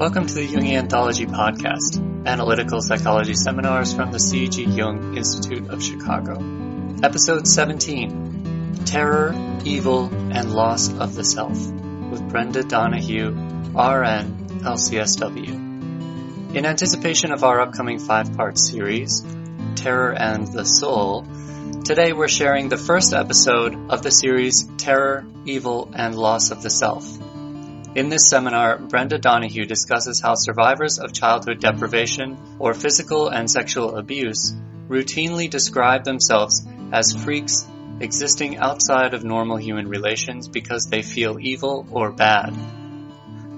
Welcome to the Jungian Anthology Podcast, analytical psychology seminars from the C.G. Jung Institute of Chicago. Episode 17, Terror, Evil, and Loss of the Self, with Brenda Donahue, RN, LCSW. In anticipation of our upcoming 5-part series, Terror and the Soul, today we're sharing the first episode of the series Terror, Evil, and Loss of the Self. In this seminar, Brenda Donahue discusses how survivors of childhood deprivation or physical and sexual abuse routinely describe themselves as freaks existing outside of normal human relations because they feel evil or bad.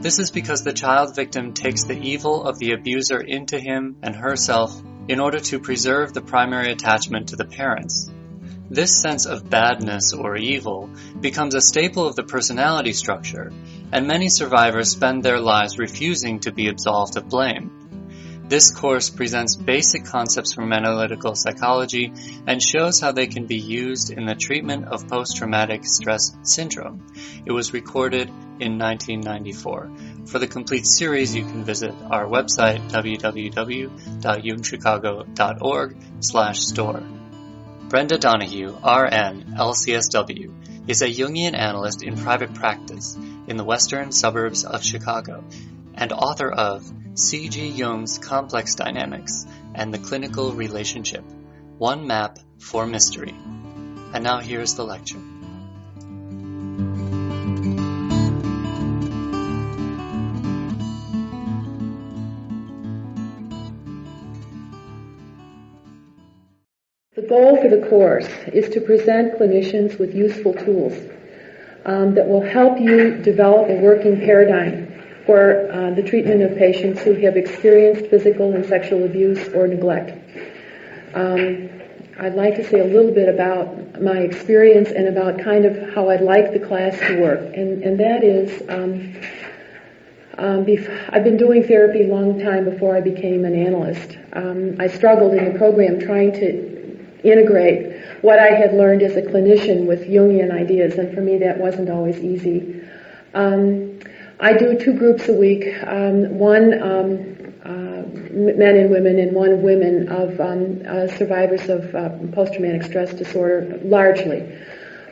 This is because the child victim takes the evil of the abuser into him and herself in order to preserve the primary attachment to the parents. This sense of badness or evil becomes a staple of the personality structure, and many survivors spend their lives refusing to be absolved of blame. This course presents basic concepts from analytical psychology and shows how they can be used in the treatment of post-traumatic stress syndrome. It was recorded in 1994. For the complete series, you can visit our website, www.jungchicago.org/store. Brenda Donahue, RN, LCSW, is a Jungian analyst in private practice in the western suburbs of Chicago and author of C.G. Jung's Complex Dynamics and the Clinical Relationship, One Map for Mystery. And now here's the lecture. The goal for the course is to present clinicians with useful tools that will help you develop a working paradigm for the treatment of patients who have experienced physical and sexual abuse or neglect. I'd like to say a little bit about my experience and about kind of how I'd like the class to work. And that is, I've been doing therapy a long time before I became an analyst. I struggled in the program trying to integrate what I had learned as a clinician with Jungian ideas, and for me that wasn't always easy. I do 2 groups a week, one men and women and one women of survivors of post-traumatic stress disorder, largely.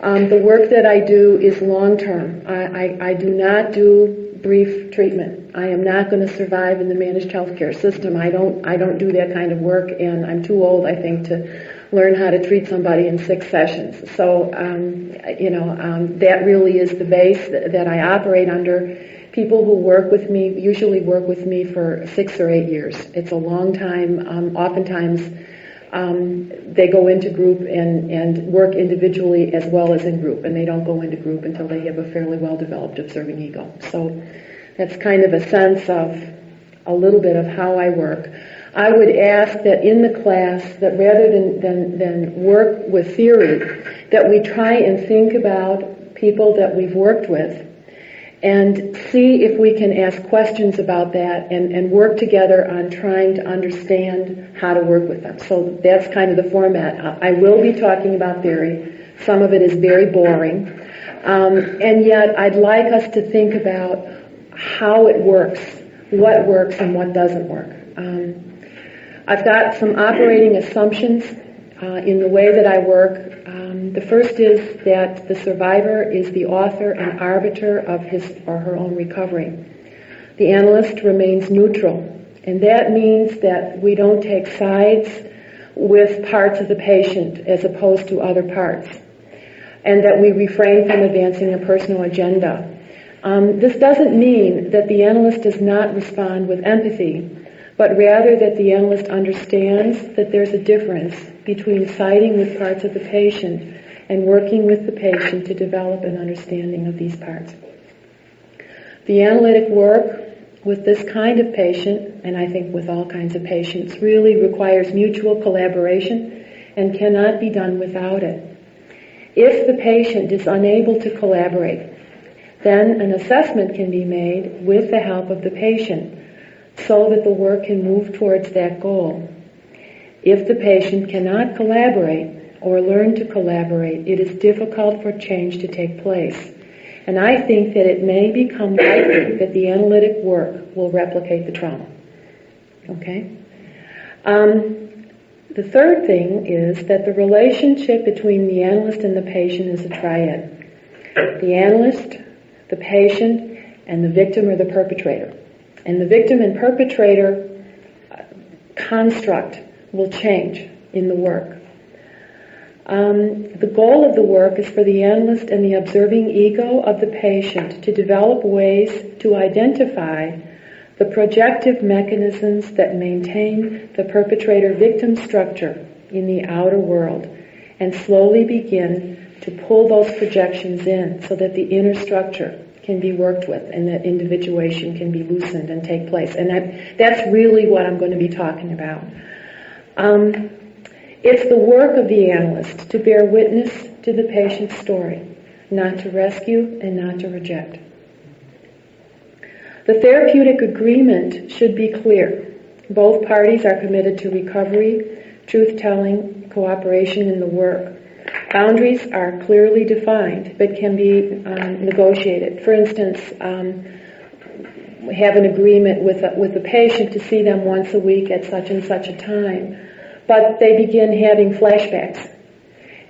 The work that I do is long-term. I do not do brief treatment. I am not going to survive in the managed healthcare system. I don't do that kind of work, and I'm too old, I think, to learn how to treat somebody in 6 sessions. So, that really is the base that I operate under. People who work with me usually work with me for 6 or 8 years. It's a long time. Oftentimes, they go into group and work individually as well as in group, and they don't go into group until they have a fairly well-developed observing ego. So that's kind of a sense of a little bit of how I work. I would ask that in the class, that rather than work with theory, that we try and think about people that we've worked with and see if we can ask questions about that and work together on trying to understand how to work with them. So that's kind of the format. I will be talking about theory. Some of it is very boring. And yet I'd like us to think about how it works, what works and what doesn't work. I've got some operating assumptions in the way that I work. The first is that the survivor is the author and arbiter of his or her own recovery. The analyst remains neutral, and that means that we don't take sides with parts of the patient as opposed to other parts, and that we refrain from advancing a personal agenda. This doesn't mean that the analyst does not respond with empathy, but rather that the analyst understands that there's a difference between siding with parts of the patient and working with the patient to develop an understanding of these parts. The analytic work with this kind of patient, and I think with all kinds of patients, really requires mutual collaboration and cannot be done without it. If the patient is unable to collaborate, then an assessment can be made with the help of the patient so that the work can move towards that goal. If the patient cannot collaborate or learn to collaborate, it is difficult for change to take place. And I think that it may become likely that the analytic work will replicate the trauma. Okay? The third thing is that the relationship between the analyst and the patient is a triad. The analyst, the patient, and the victim or the perpetrator. And the victim and perpetrator construct will change in the work. The goal of the work is for the analyst and the observing ego of the patient to develop ways to identify the projective mechanisms that maintain the perpetrator-victim structure in the outer world and slowly begin to pull those projections in so that the inner structure can be worked with and that individuation can be loosened and take place. And that's really what I'm going to be talking about. It's the work of the analyst to bear witness to the patient's story, not to rescue and not to reject. The therapeutic agreement should be clear. Both parties are committed to recovery, truth-telling, cooperation in the work. Boundaries are clearly defined, but can be negotiated. For instance, have an agreement with the patient to see them once a week at such and such a time, but they begin having flashbacks,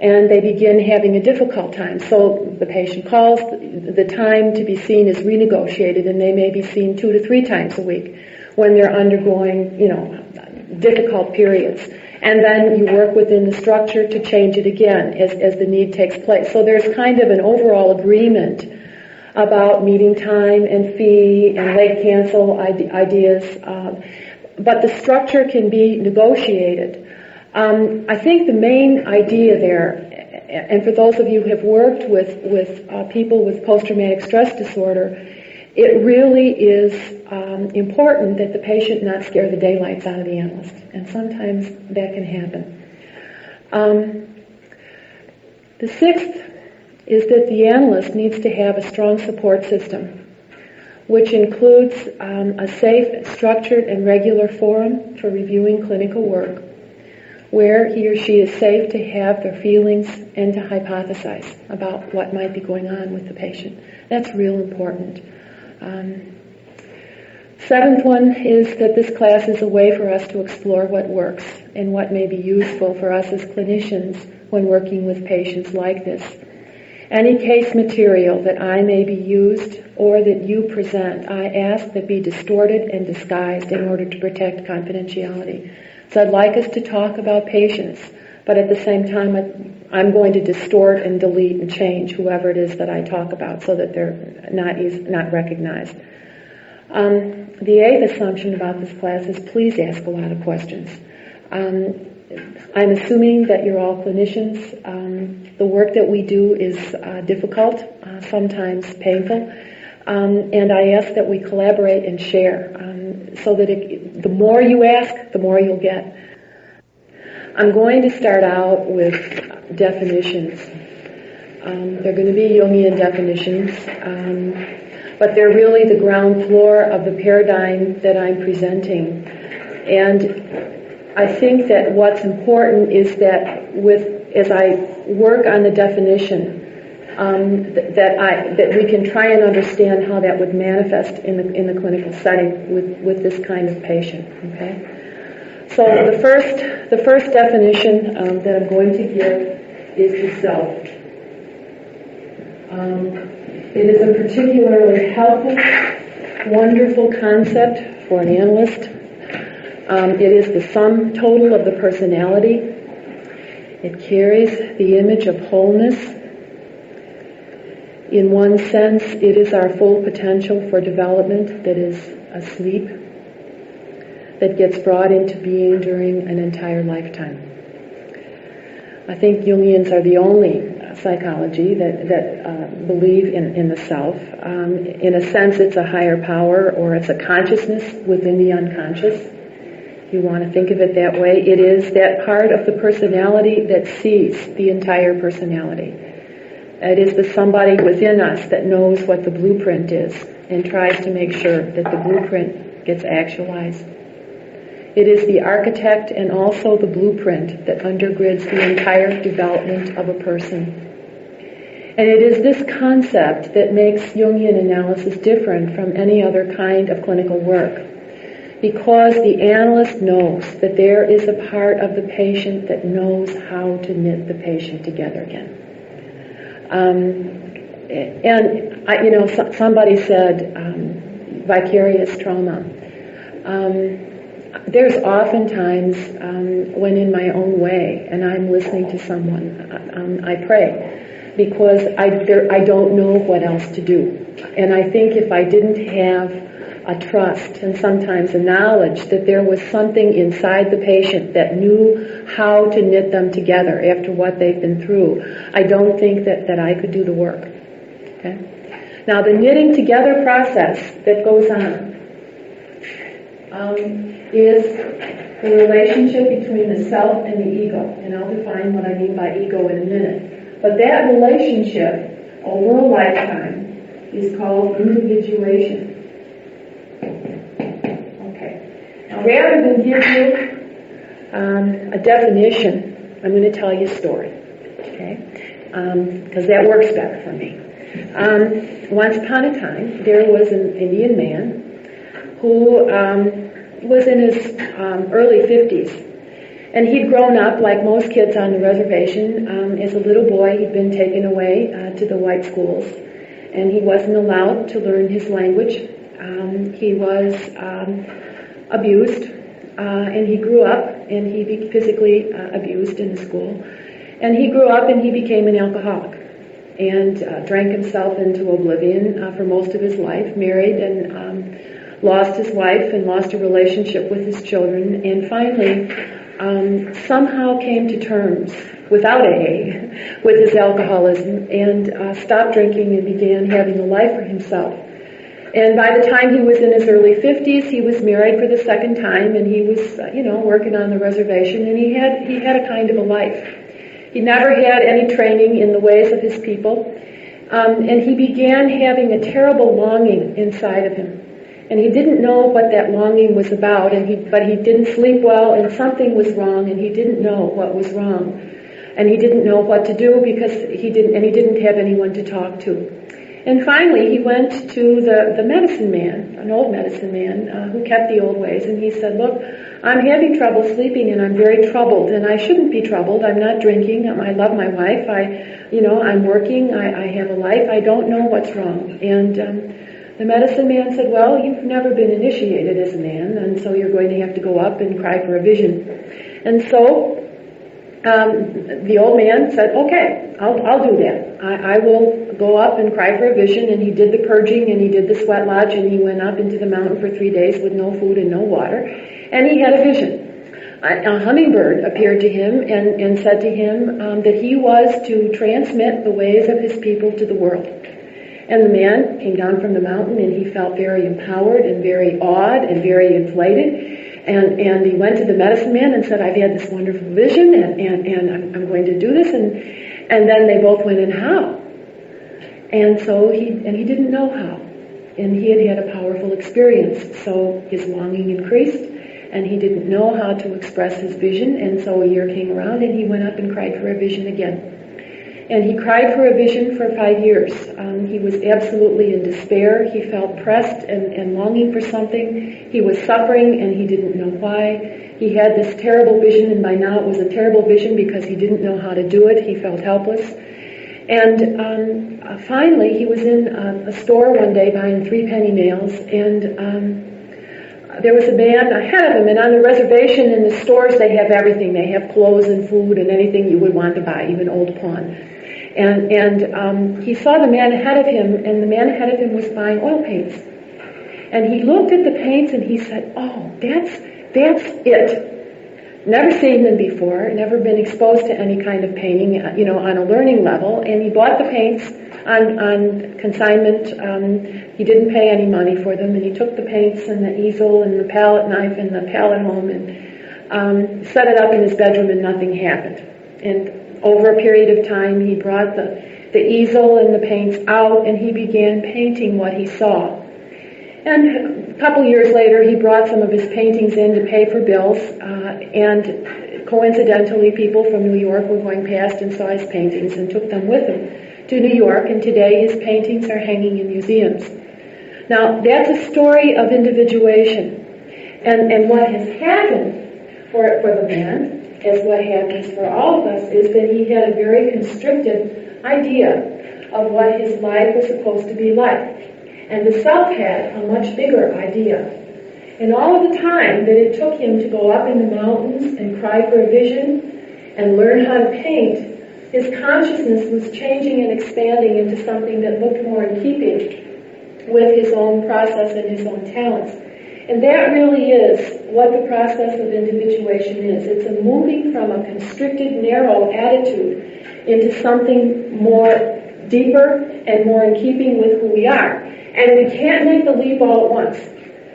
and they begin having a difficult time. So the patient calls, the time to be seen is renegotiated, and they may be seen 2 to 3 times a week when they're undergoing, difficult periods. And then you work within the structure to change it again as the need takes place. So there's kind of an overall agreement about meeting time and fee and late cancel ideas, but the structure can be negotiated. I think the main idea there, and for those of you who have worked with people with post-traumatic stress disorder, it really is important that the patient not scare the daylights out of the analyst, and sometimes that can happen. The sixth is that the analyst needs to have a strong support system, which includes a safe, structured, and regular forum for reviewing clinical work, where he or she is safe to have their feelings and to hypothesize about what might be going on with the patient. That's real important. Seventh one is that this class is a way for us to explore what works and what may be useful for us as clinicians when working with patients like this. Any case material that I may be used or that you present, I ask that be distorted and disguised in order to protect confidentiality. So I'd like us to talk about patients, but at the same time I'm going to distort and delete and change whoever it is that I talk about so that they're not recognized. The eighth assumption about this class is please ask a lot of questions. I'm assuming that you're all clinicians. The work that we do is difficult, sometimes painful, and I ask that we collaborate and share so that the more you ask, the more you'll get. I'm going to start out with definitions. They're going to be Jungian definitions, but they're really the ground floor of the paradigm that I'm presenting. And I think that what's important is that as I work on the definition, that we can try and understand how that would manifest in the clinical setting with this kind of patient. Okay. So the first definition that I'm going to give is the self. It is a particularly helpful, wonderful concept for an analyst. It is the sum total of the personality. It carries the image of wholeness. In one sense, it is our full potential for development that is asleep, that gets brought into being during an entire lifetime. I think Jungians are the only psychology that believe in the self. In a sense, it's a higher power, or it's a consciousness within the unconscious. If you want to think of it that way, it is that part of the personality that sees the entire personality. It is the somebody within us that knows what the blueprint is and tries to make sure that the blueprint gets actualized. It is the architect and also the blueprint that undergirds the entire development of a person. And it is this concept that makes Jungian analysis different from any other kind of clinical work. Because the analyst knows that there is a part of the patient that knows how to knit the patient together again. Somebody said vicarious trauma. There's oftentimes when in my own way, and I'm listening to someone, I pray. Because I don't know what else to do. And I think if I didn't have a trust and sometimes a knowledge that there was something inside the patient that knew how to knit them together after what they've been through, I don't think that I could do the work. Okay? Now the knitting together process that goes on is the relationship between the self and the ego. And I'll define what I mean by ego in a minute. But that relationship over a lifetime is called individuation. Okay. Now rather than give you a definition, I'm going to tell you a story. Okay? Because that works better for me. Once upon a time, there was an Indian man who was in his early 50s. And he'd grown up, like most kids on the reservation, as a little boy. He'd been taken away to the white schools, and he wasn't allowed to learn his language. He was abused, and he grew up, and he be physically abused in the school. And he grew up, and he became an alcoholic, and drank himself into oblivion for most of his life, married, and lost his wife, and lost a relationship with his children, and finally somehow came to terms, without AA, with his alcoholism and stopped drinking and began having a life for himself. And by the time he was in his early 50s, he was married for the second time, and he was, working on the reservation, and he had a kind of a life. He never had any training in the ways of his people, and he began having a terrible longing inside of him. And he didn't know what that longing was about, but he didn't sleep well, and something was wrong, and he didn't know what was wrong. And he didn't know what to do because he didn't have anyone to talk to. And finally, he went to the medicine man, an old medicine man, who kept the old ways, and he said, "Look, I'm having trouble sleeping, and I'm very troubled, and I shouldn't be troubled. I'm not drinking. I love my wife. I'm working. I have a life. I don't know what's wrong." And the medicine man said, "Well, you've never been initiated as a man, and so you're going to have to go up and cry for a vision." And so the old man said, "Okay, I'll do that. I will go up and cry for a vision." And he did the purging, and he did the sweat lodge, and he went up into the mountain for 3 days with no food and no water, and he had a vision. A hummingbird appeared to him and said to him that he was to transmit the ways of his people to the world. And the man came down from the mountain, and he felt very empowered and very awed and very inflated. And he went to the medicine man and said, "I've had this wonderful vision, and I'm going to do this." And then they both went, "And how?" And so he didn't know how. And he had a powerful experience. So his longing increased, and he didn't know how to express his vision. And so a year came around, and he went up and cried for a vision again. And he cried for a vision for 5 years. He was absolutely in despair. He felt pressed and longing for something. He was suffering, and he didn't know why. He had this terrible vision, and by now it was a terrible vision because he didn't know how to do it. He felt helpless. And finally, he was in a store one day buying 3 penny nails, and there was a man ahead of him, and on the reservation in the stores they have everything. They have clothes and food and anything you would want to buy, even old pawn. And he saw the man ahead of him, and the man ahead of him was buying oil paints. And he looked at the paints and he said, "Oh, that's it." Never seen them before, never been exposed to any kind of painting, on a learning level. And he bought the paints on consignment. He didn't pay any money for them, and he took the paints and the easel and the palette knife and the palette home and set it up in his bedroom, and nothing happened. And over a period of time, he brought the easel and the paints out, and he began painting what he saw. And a couple years later, he brought some of his paintings in to pay for bills, and coincidentally, people from New York were going past and saw his paintings and took them with them to New York, and today his paintings are hanging in museums. Now, that's a story of individuation. And what has happened for the man, as what happens for all of us, is that he had a very constricted idea of what his life was supposed to be like. And the self had a much bigger idea. And all of the time that it took him to go up in the mountains and cry for a vision and learn how to paint, his consciousness was changing and expanding into something that looked more in keeping with his own process and his own talents. And that really is what the process of individuation is. It's a moving from a constricted, narrow attitude into something more deeper and more in keeping with who we are. And we can't make the leap all at once.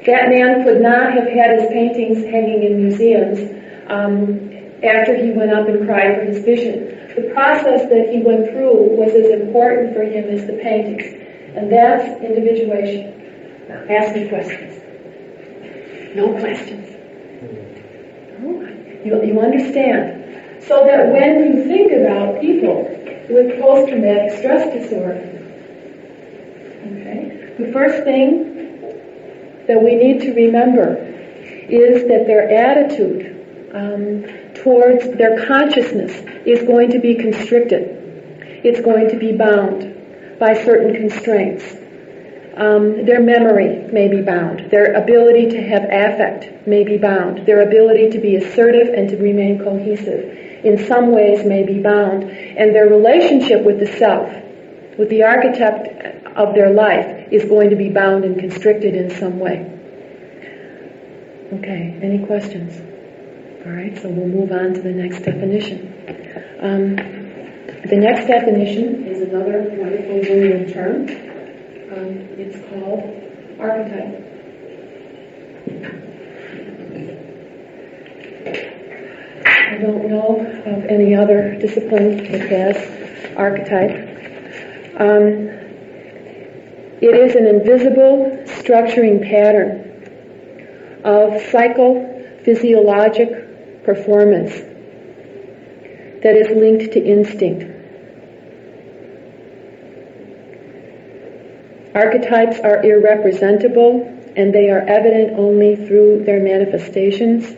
That man could not have had his paintings hanging in museums after he went up and cried for his vision. The process that he went through was as important for him as the paintings. And that's individuation. Now, ask me questions. No questions. Oh, you understand. So that when you think about people with post-traumatic stress disorder, okay, the first thing that we need to remember is that their attitude towards their consciousness is going to be constricted. It's going to be bound by certain constraints. Their memory may be bound. Their ability to have affect may be bound. Their ability to be assertive and to remain cohesive in some ways may be bound. And their relationship with the self, with the archetype of their life, is going to be bound and constricted in some way. Okay, any questions? All right, so we'll move on to the next definition. The next definition is another wonderful Jungian term. It's called archetype. I don't know of any other discipline that has archetype. It is an invisible structuring pattern of psychophysiologic performance that is linked to instinct. Archetypes are irrepresentable, and they are evident only through their manifestations.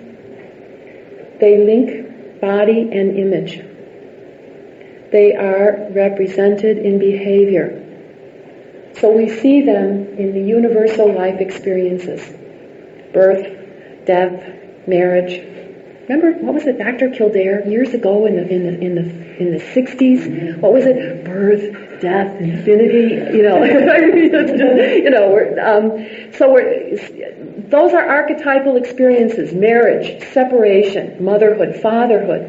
They link body and image. They are represented in behavior. So we see them in the universal life experiences: birth, death, marriage. Remember, what was it, Dr. Kildare, years ago in the 60s? What was it? Birth, death, infinity. Those are archetypal experiences: marriage, separation, motherhood, fatherhood.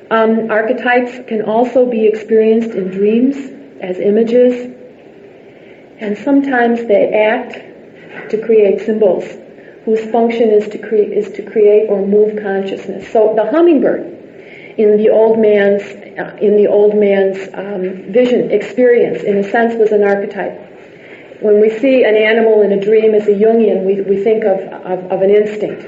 Archetypes can also be experienced in dreams as images, and sometimes they act to create symbols whose function is to create or move consciousness. So the hummingbird in the old man's vision experience, in a sense, was an archetype. When we see an animal in a dream as a Jungian, we think of an instinct.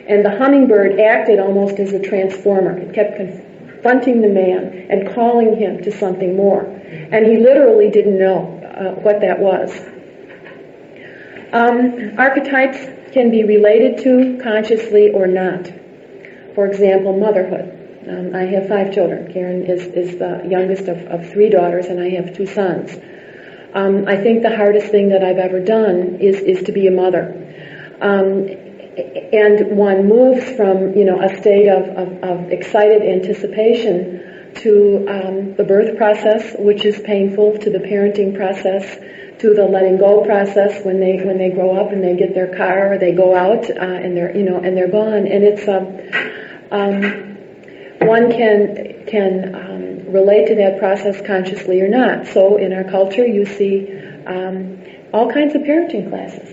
And the hummingbird acted almost as a transformer. It kept confronting the man and calling him to something more. And he literally didn't know what that was. Archetypes can be related to consciously or not. For example, motherhood. I have 5 children. Karen is the youngest of 3 daughters, and I have 2 sons. I think the hardest thing that I've ever done is to be a mother. And one moves from, a state of excited anticipation to the birth process, which is painful, to the parenting process, to the letting go process when they grow up and they get their car or they go out and they're gone. And it's one can relate to that process consciously or not. So in our culture, you see all kinds of parenting classes,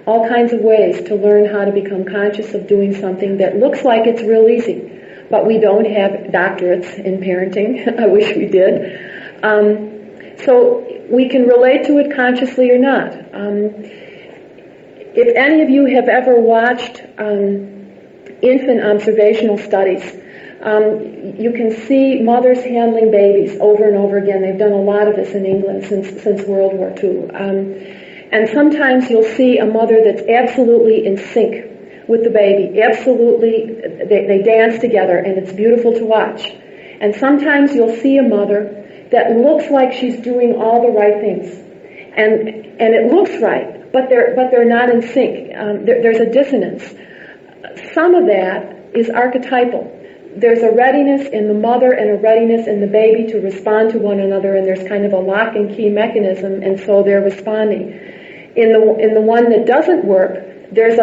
all kinds of ways to learn how to become conscious of doing something that looks like it's real easy. But we don't have doctorates in parenting. I wish we did. So we can relate to it consciously or not. If any of you have ever watched infant observational studies, You can see mothers handling babies over and over again. They've done a lot of this in England since World War II. And sometimes you'll see a mother that's absolutely in sync with the baby. Absolutely, they dance together, and it's beautiful to watch. And sometimes you'll see a mother that looks like she's doing all the right things, and it looks right, but they're not in sync. There's a dissonance. Some of that is archetypal. There's a readiness in the mother and a readiness in the baby to respond to one another, and there's kind of a lock and key mechanism, and so they're responding. In the one that doesn't work, there's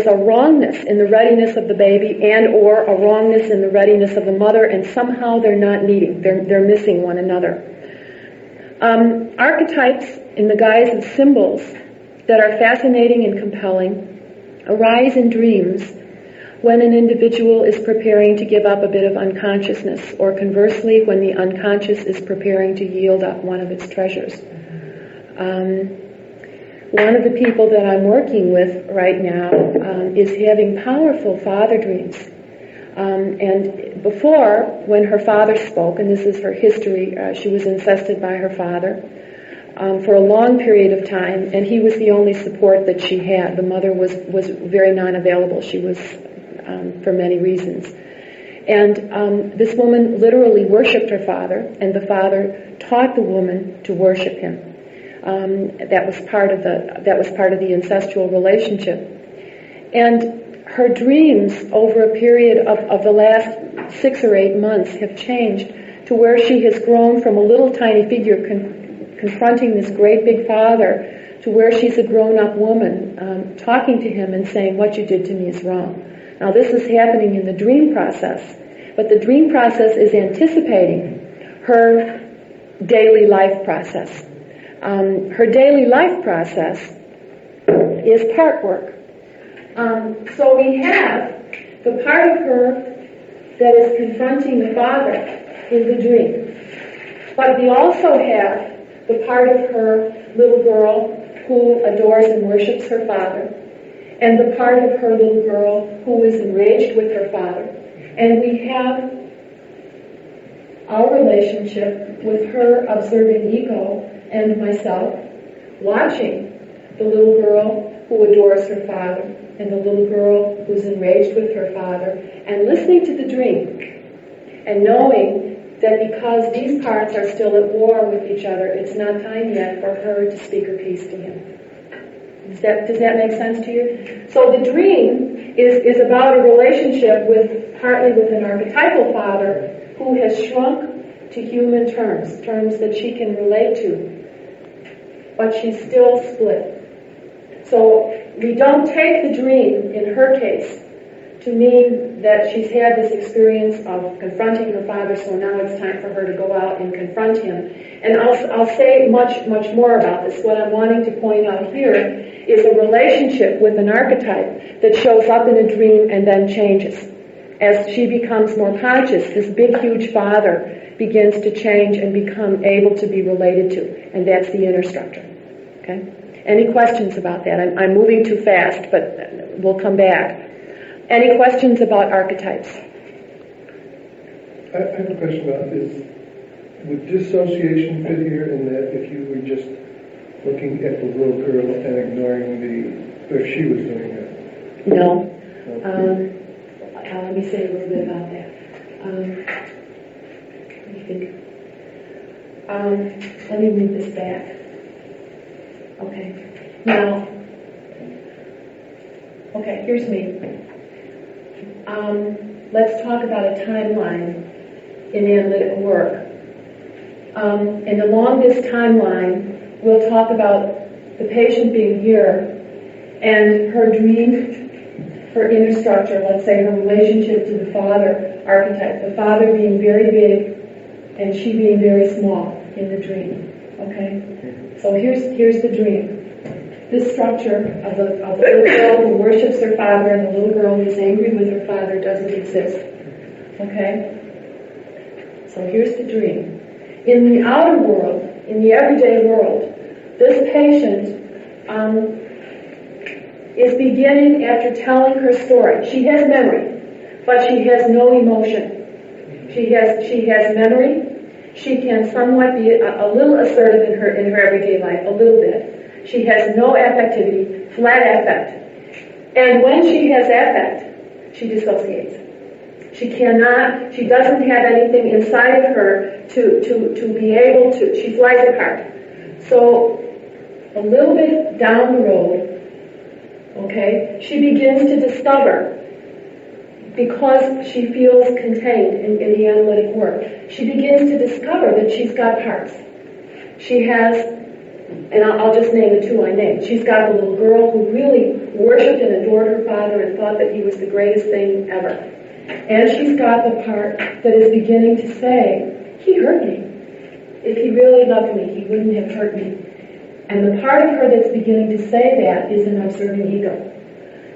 a wrongness in the readiness of the baby and or a wrongness in the readiness of the mother, and somehow they're not meeting. They're missing one another. Archetypes in the guise of symbols that are fascinating and compelling arise in dreams when an individual is preparing to give up a bit of unconsciousness, or conversely, when the unconscious is preparing to yield up one of its treasures. One of the people that I'm working with right now is having powerful father dreams. And before, when her father spoke, and this is her history, she was incested by her father for a long period of time, and he was the only support that she had. The mother was very non-available. She was, for many reasons. And this woman literally worshipped her father, and the father taught the woman to worship him. That was part of the incestual relationship. And her dreams over a period of the last 6 or 8 months have changed to where she has grown from a little tiny figure confronting this great big father to where she's a grown-up woman talking to him and saying, "What you did to me is wrong." Now this is happening in the dream process, but the dream process is anticipating her daily life process. Her daily life process is part work. So we have the part of her that is confronting the father in the dream. But we also have the part of her little girl who adores and worships her father, and the part of her little girl who is enraged with her father. And we have our relationship with her observing ego and myself, watching the little girl who adores her father and the little girl who's enraged with her father, and listening to the dream and knowing that because these parts are still at war with each other, it's not time yet for her to speak her piece to him. Does that make sense to you? So the dream is about a relationship partly with an archetypal father who has shrunk to human terms that she can relate to, but she's still split. So we don't take the dream, in her case, to mean that she's had this experience of confronting her father, so now it's time for her to go out and confront him. And I'll say much more about this. What I'm wanting to point out here is a relationship with an archetype that shows up in a dream and then changes. As she becomes more conscious, this big, huge father begins to change and become able to be related to, and that's the inner structure. Okay? Any questions about that? I'm moving too fast, but we'll come back. Any questions about archetypes? I have a question about this. Would dissociation fit here in that if you were just looking at the little girl and ignoring if she was doing it? No. Let me say a little bit about that. What do you think? Let me move this back. Okay. Now, here's me. Let's talk about a timeline in analytical work. And along this timeline, we'll talk about the patient being here and her dream, her inner structure, let's say her relationship to the father archetype, the father being very big and she being very small in the dream. Okay? So here's the dream. This structure of the little girl who worships her father and the little girl who's angry with her father doesn't exist. Okay? So here's the dream. In the outer world, in the everyday world, this patient is beginning after telling her story. She has memory, but she has no emotion. She has memory. She can somewhat be a little assertive in her everyday life, a little bit. She has no affectivity, flat affect. And when she has affect, she dissociates. She doesn't have anything inside of her to be able to, she flies apart. So, a little bit down the road, okay, she begins to discover, because she feels contained in the analytic work, she begins to discover that she's got parts. She has, and I'll just name the two I named. She's got the little girl who really worshipped and adored her father and thought that he was the greatest thing ever. And she's got the part that is beginning to say, he hurt me. If he really loved me, he wouldn't have hurt me. And the part of her that's beginning to say that is an observing ego.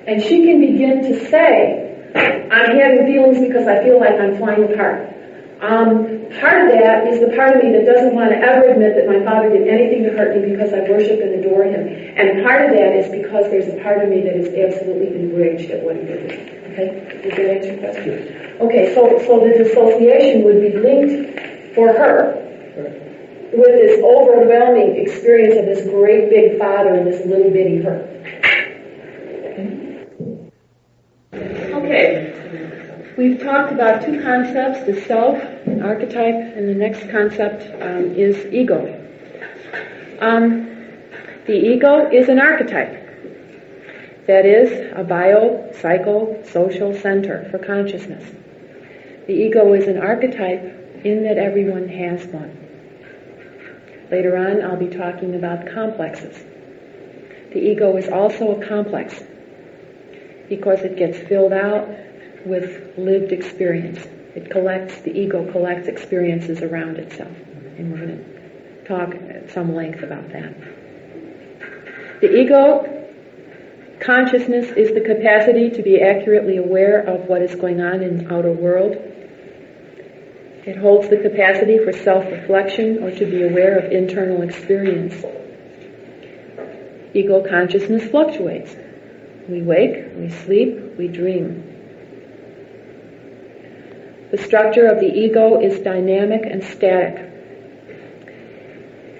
And she can begin to say, I'm having feelings because I feel like I'm flying apart. Part of that is the part of me that doesn't want to ever admit that my father did anything to hurt me because I worship and adore him. And part of that is because there's a part of me that is absolutely enraged at what he did. Okay? Did that answer your question? Okay, so the dissociation would be linked for her with this overwhelming experience of this great big father and this little bitty her. Okay. We've talked about two concepts, the self, archetype, and the next concept is ego. The ego is an archetype. That is a bio-psycho-social center for consciousness. The ego is an archetype in that everyone has one. Later on, I'll be talking about complexes. The ego is also a complex because it gets filled out with lived experience. The ego collects experiences around itself. And we're going to talk at some length about that. The ego consciousness is the capacity to be accurately aware of what is going on in the outer world. It holds the capacity for self-reflection or to be aware of internal experience. Ego consciousness fluctuates. We wake, we sleep, we dream. The structure of the ego is dynamic and static.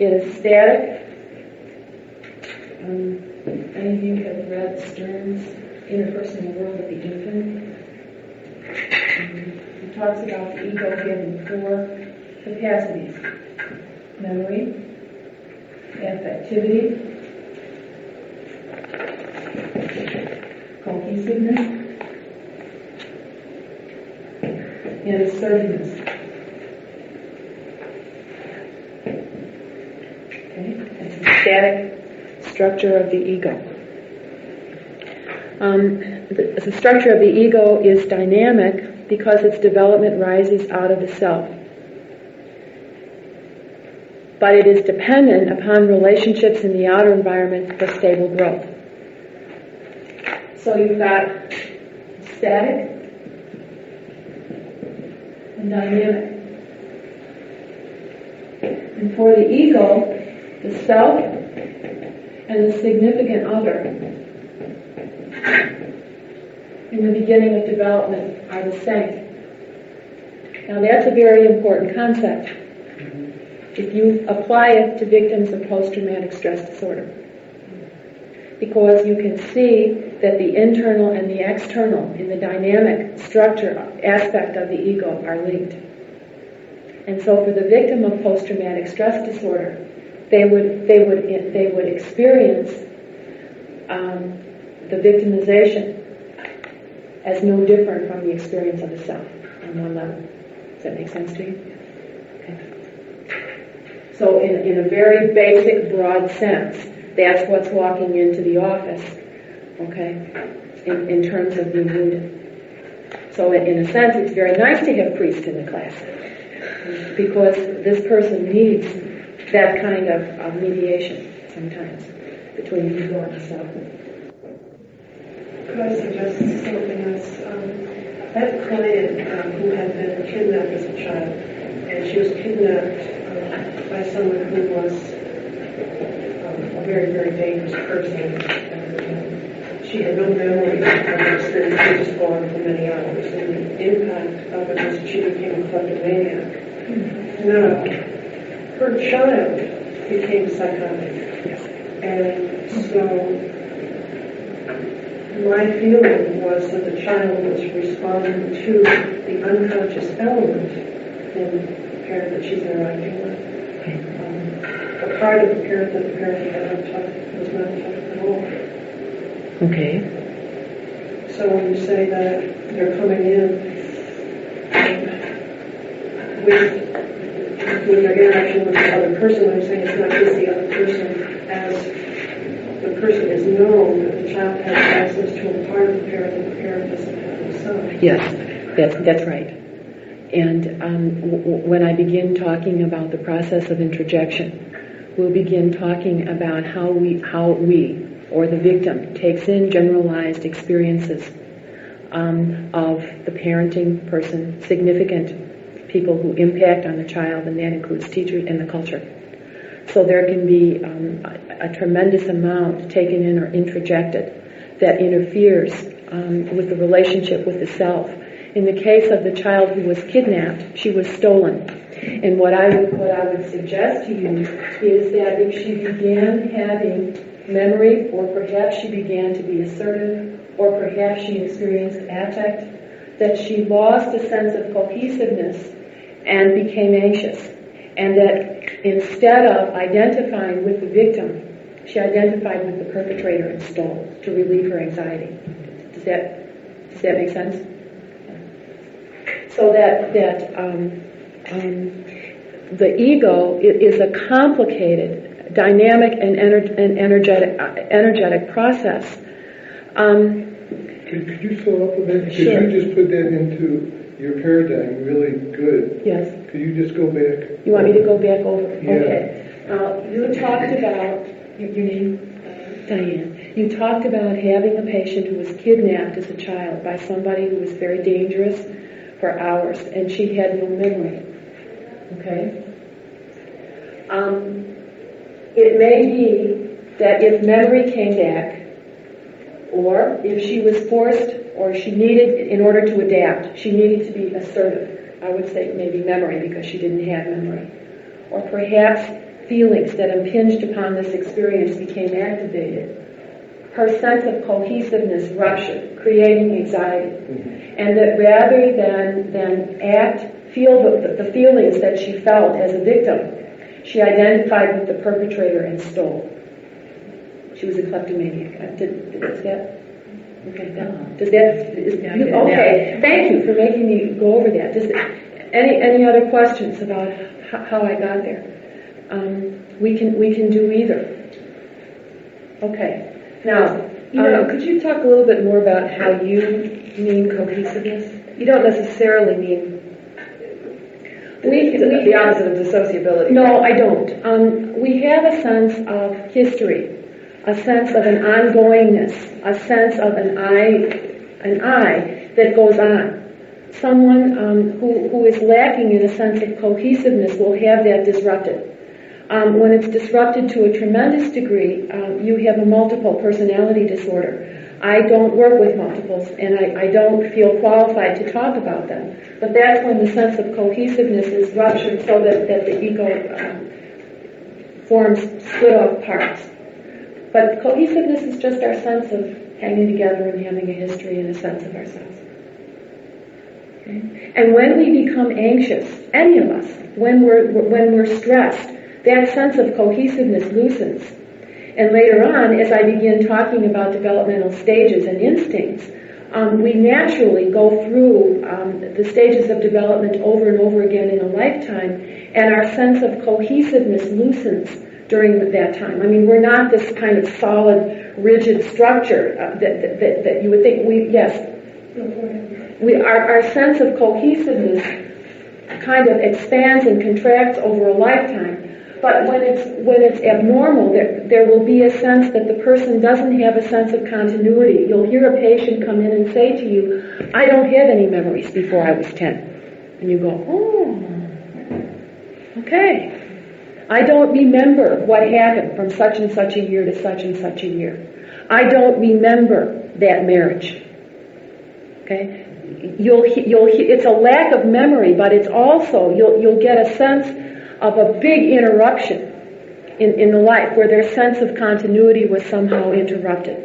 It is static. Any of you have read Stern's Interpersonal World of the Infant? He talks about the ego having four capacities: memory, affectivity, cohesiveness, and assertiveness. Okay? That's the static structure of the ego. The structure of the ego is dynamic because its development rises out of the self. But it is dependent upon relationships in the outer environment for stable growth. So you've got static and dynamic. And for the ego, the self and the significant other in the beginning of development are the same. Now that's a very important concept if you apply it to victims of post-traumatic stress disorder, because you can see that the internal and the external in the dynamic structure aspect of the ego are linked. And so for the victim of post-traumatic stress disorder, they would experience the victimization as no different from the experience of the self on one level. Does that make sense to you? Okay. So in a very basic, broad sense, that's what's walking into the office, okay, in terms of being wounded. So in a sense, it's very nice to have priests in the class, because this person needs that kind of mediation sometimes between the ego and the self. Could I suggest something else? I had a client who had been kidnapped as a child, and she was kidnapped by someone who was a very, very dangerous person. And she had no memory of the experience. She was just gone for many hours. And the impact of it was she became a kleptomaniac. Now, her child became psychotic. And so my feeling was that the child was responding to the unconscious element in the parent that she's interacting with. A part of the parent that the parent was not touched at all. Okay. So when you say that they're coming in with their interaction with the other person, I'm saying it's not just the other person. As the person is known, that the child has access to a part of the parent that the parent doesn't have himself. Yes, that's right. And when I begin talking about the process of introjection, we'll begin talking about how we, or the victim, takes in generalized experiences of the parenting person, significant people who impact on the child, and that includes teachers and the culture. So there can be a tremendous amount taken in or introjected that interferes with the relationship with the self. In the case of the child who was kidnapped, she was stolen. And what I would suggest to you is that if she began having memory, or perhaps she began to be assertive, or perhaps she experienced affect, that she lost a sense of cohesiveness and became anxious. And that instead of identifying with the victim, she identified with the perpetrator and stole to relieve her anxiety. Does that make sense? So that the ego is a complicated, dynamic, and energetic process. Could you follow up with that? Sure. Could you just put that into your paradigm really good? Yes. Could you just go back? You want me to go back over? Yeah. Okay. You talked about, your name? Diane. You talked about having a patient who was kidnapped as a child by somebody who was very dangerous for hours, and she had no memory. Okay? It may be that if memory came back, or if she was forced, or she needed, in order to adapt, she needed to be assertive. I would say maybe memory, because she didn't have memory. Or perhaps feelings that impinged upon this experience became activated. Her sense of cohesiveness ruptured, creating anxiety. And that rather than feel the feelings that she felt as a victim, she identified with the perpetrator and stole. She was a kleptomaniac. Does that? Okay. Does that? Okay. Thank you for making me go over that. Any other questions about how I got there? We can do either. Okay. Now, could you talk a little bit more about how you mean cohesiveness? You don't necessarily mean the opposite of dissociability. No, I don't. We have a sense of history, a sense of an ongoingness, a sense of an I that goes on. Someone who is lacking in a sense of cohesiveness will have that disrupted. When it's disrupted to a tremendous degree, you have a multiple personality disorder. I don't work with multiples, and I don't feel qualified to talk about them. But that's when the sense of cohesiveness is ruptured so that the ego forms split-off parts. But cohesiveness is just our sense of hanging together and having a history and a sense of ourselves. Okay? And when we become anxious, any of us, when we're stressed, that sense of cohesiveness loosens. And later on, as I begin talking about developmental stages and instincts, we naturally go through the stages of development over and over again in a lifetime, and our sense of cohesiveness loosens during that time. I mean, we're not this kind of solid, rigid structure that you would think. Our sense of cohesiveness kind of expands and contracts over a lifetime. But when it's abnormal, there will be a sense that the person doesn't have a sense of continuity. You'll hear a patient come in and say to you, I don't have any memories before I was 10. And you go, oh, okay. I don't remember what happened from such and such a year to such and such a year. I don't remember that marriage. Okay? It's a lack of memory, but it's also, you'll get a sense of a big interruption in the life where their sense of continuity was somehow interrupted.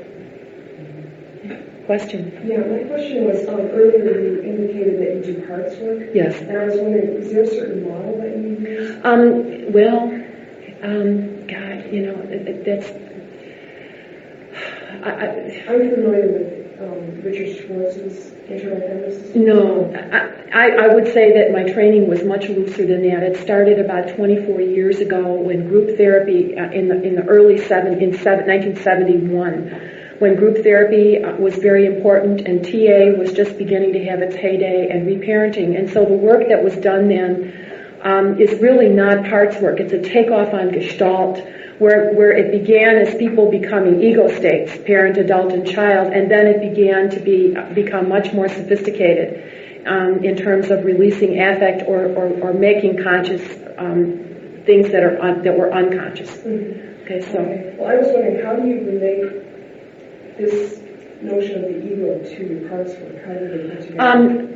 Question? Yeah, my question was, earlier you indicated that you do parts work. Yes. And I was wondering, is there a certain model that you use? God, that's... I'm familiar with Richard Schwartz's interdependence. No, I would say that my training was much looser than that. It started about 24 years ago when group therapy, in the early 1971, when group therapy was very important and TA was just beginning to have its heyday and reparenting. And so the work that was done then is really not parts work. It's a takeoff on Gestalt, where it began as people becoming ego states, parent, adult, and child, and then it began to become much more sophisticated in terms of releasing affect or making conscious things that were unconscious. Mm-hmm. Okay, so. Okay. Well, I was wondering, how do you relate this notion of the ego to your parts work? How do they come together?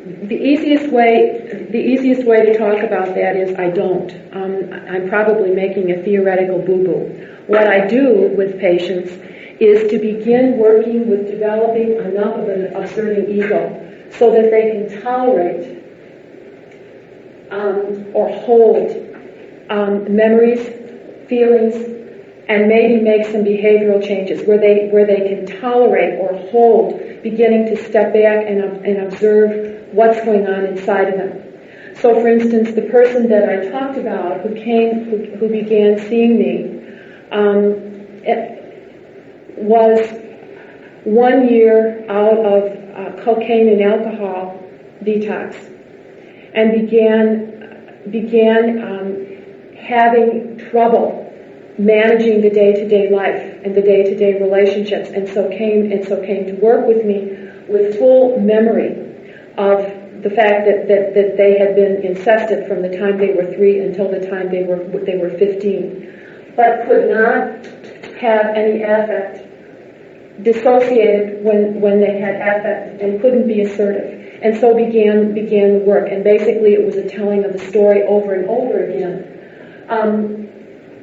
The easiest way to talk about that is I don't. I'm probably making a theoretical boo-boo. What I do with patients is to begin working with developing enough of an observing ego so that they can tolerate or hold memories, feelings, and maybe make some behavioral changes where they can tolerate or hold, beginning to step back and observe what's going on inside of them. So, for instance, the person that I talked about who began seeing me was 1 year out of cocaine and alcohol detox, and began having trouble managing the day-to-day life and the day-to-day relationships, and so came to work with me with full memory of the fact that they had been incested from the time they were 3 until the time they were 15, but could not have any affect, dissociated when they had affect, and couldn't be assertive, and so began the work. And basically, it was a telling of the story over and over again.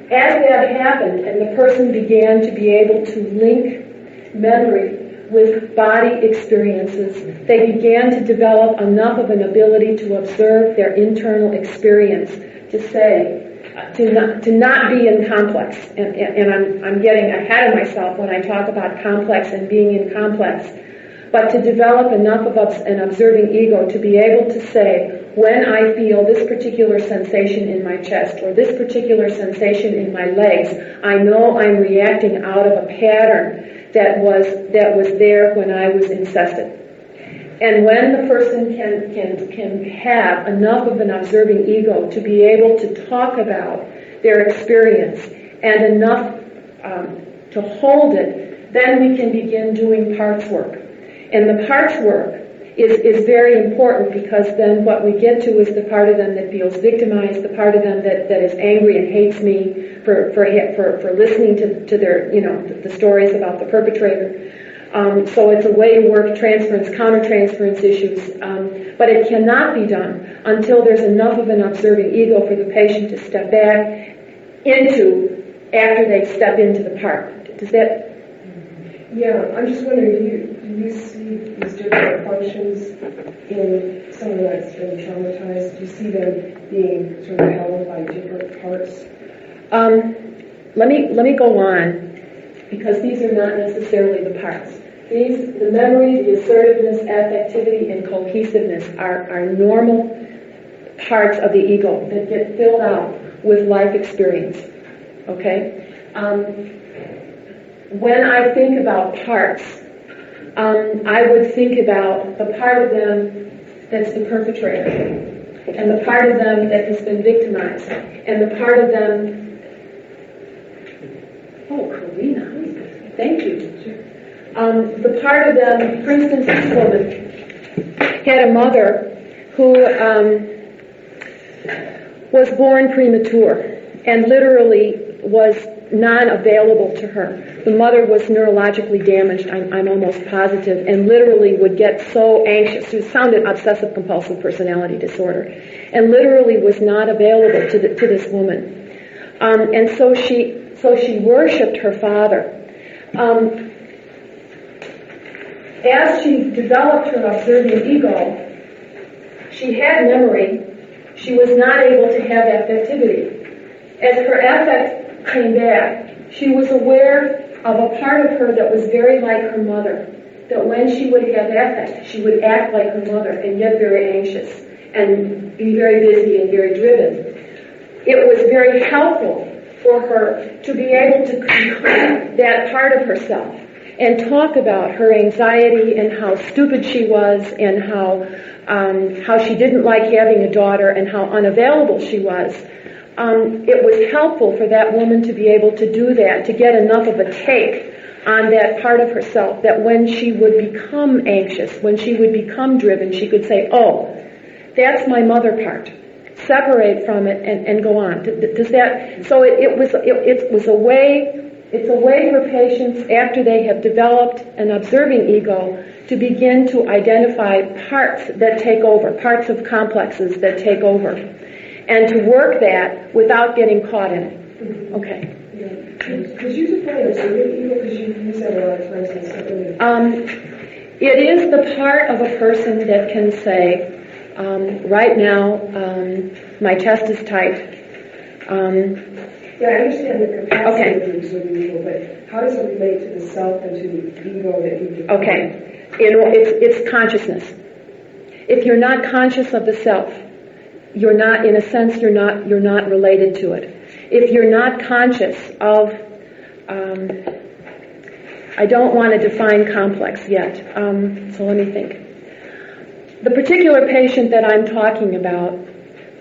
As that happened, and the person began to be able to link memory with body experiences, they began to develop enough of an ability to observe their internal experience, to not be in complex. And I'm getting ahead of myself when I talk about complex and being in complex, but to develop enough of an observing ego to be able to say, when I feel this particular sensation in my chest or this particular sensation in my legs, I know I'm reacting out of a pattern that was there when I was incested. And when the person can have enough of an observing ego to be able to talk about their experience and enough to hold it, then we can begin doing parts work. And the parts work is very important, because then what we get to is the part of them that feels victimized, the part of them that is angry and hates me for listening to their, the stories about the perpetrator. So it's a way to work transference, countertransference issues, but it cannot be done until there's enough of an observing ego for the patient to step back into after they step into the part. Does that? Yeah, I'm just wondering, do you see these different functions in someone that's been traumatized? Do you see them being sort of held by different parts? Let me go on, because these are not necessarily the parts. The memory, the assertiveness, affectivity, and cohesiveness are normal parts of the ego that get filled out with life experience. Okay? When I think about parts, I would think about the part of them that's the perpetrator, and the part of them that has been victimized, and the part of them... Oh, Karina, thank you. The part of them, for instance, this woman had a mother who was born premature. and literally was non-available to her. The mother was neurologically damaged, I'm almost positive, and literally would get so anxious. It sounded obsessive-compulsive personality disorder, and literally was not available to this woman. And so she worshipped her father. As she developed her observing ego, she had memory. She was not able to have affectivity. As her affect came back, she was aware of a part of her that was very like her mother. That when she would have affect, she would act like her mother and get very anxious and be very busy and very driven. It was very helpful for her to be able to confront that part of herself and talk about her anxiety and how stupid she was and how she didn't like having a daughter and how unavailable she was. It was helpful for that woman to be able to do that, to get enough of a take on that part of herself that when she would become anxious, when she would become driven, she could say, oh, that's my mother part. Separate from it and go on. Does that? So it was a way. It's a way for patients after they have developed an observing ego to begin to identify parts that take over, parts of complexes that take over, and to work that without getting caught in it. Okay. Yeah. Could you define observing ego? Because you use that a lot of times in something. It is the part of a person that can say, right now, my chest is tight. Yeah, I understand the capacity of the observing ego, but how does it relate to the self and to the ego that you define? Okay, it's consciousness. If you're not conscious of the self, you're not, in a sense, you're not related to it. If you're not conscious of, I don't want to define complex yet, so let me think. The particular patient that I'm talking about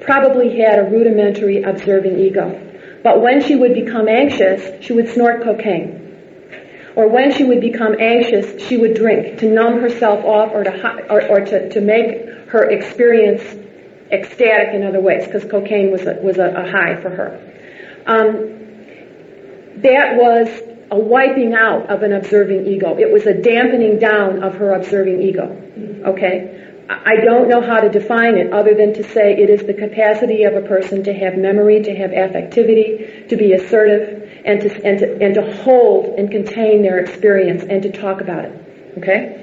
probably had a rudimentary observing ego. But when she would become anxious, she would snort cocaine. Or when she would become anxious, she would drink to numb herself off or to make her experience ecstatic in other ways, because cocaine was a high for her. That was a wiping out of an observing ego. It was a dampening down of her observing ego. Okay? I don't know how to define it other than to say it is the capacity of a person to have memory, to have affectivity, to be assertive, and to hold and contain their experience and to talk about it. Okay?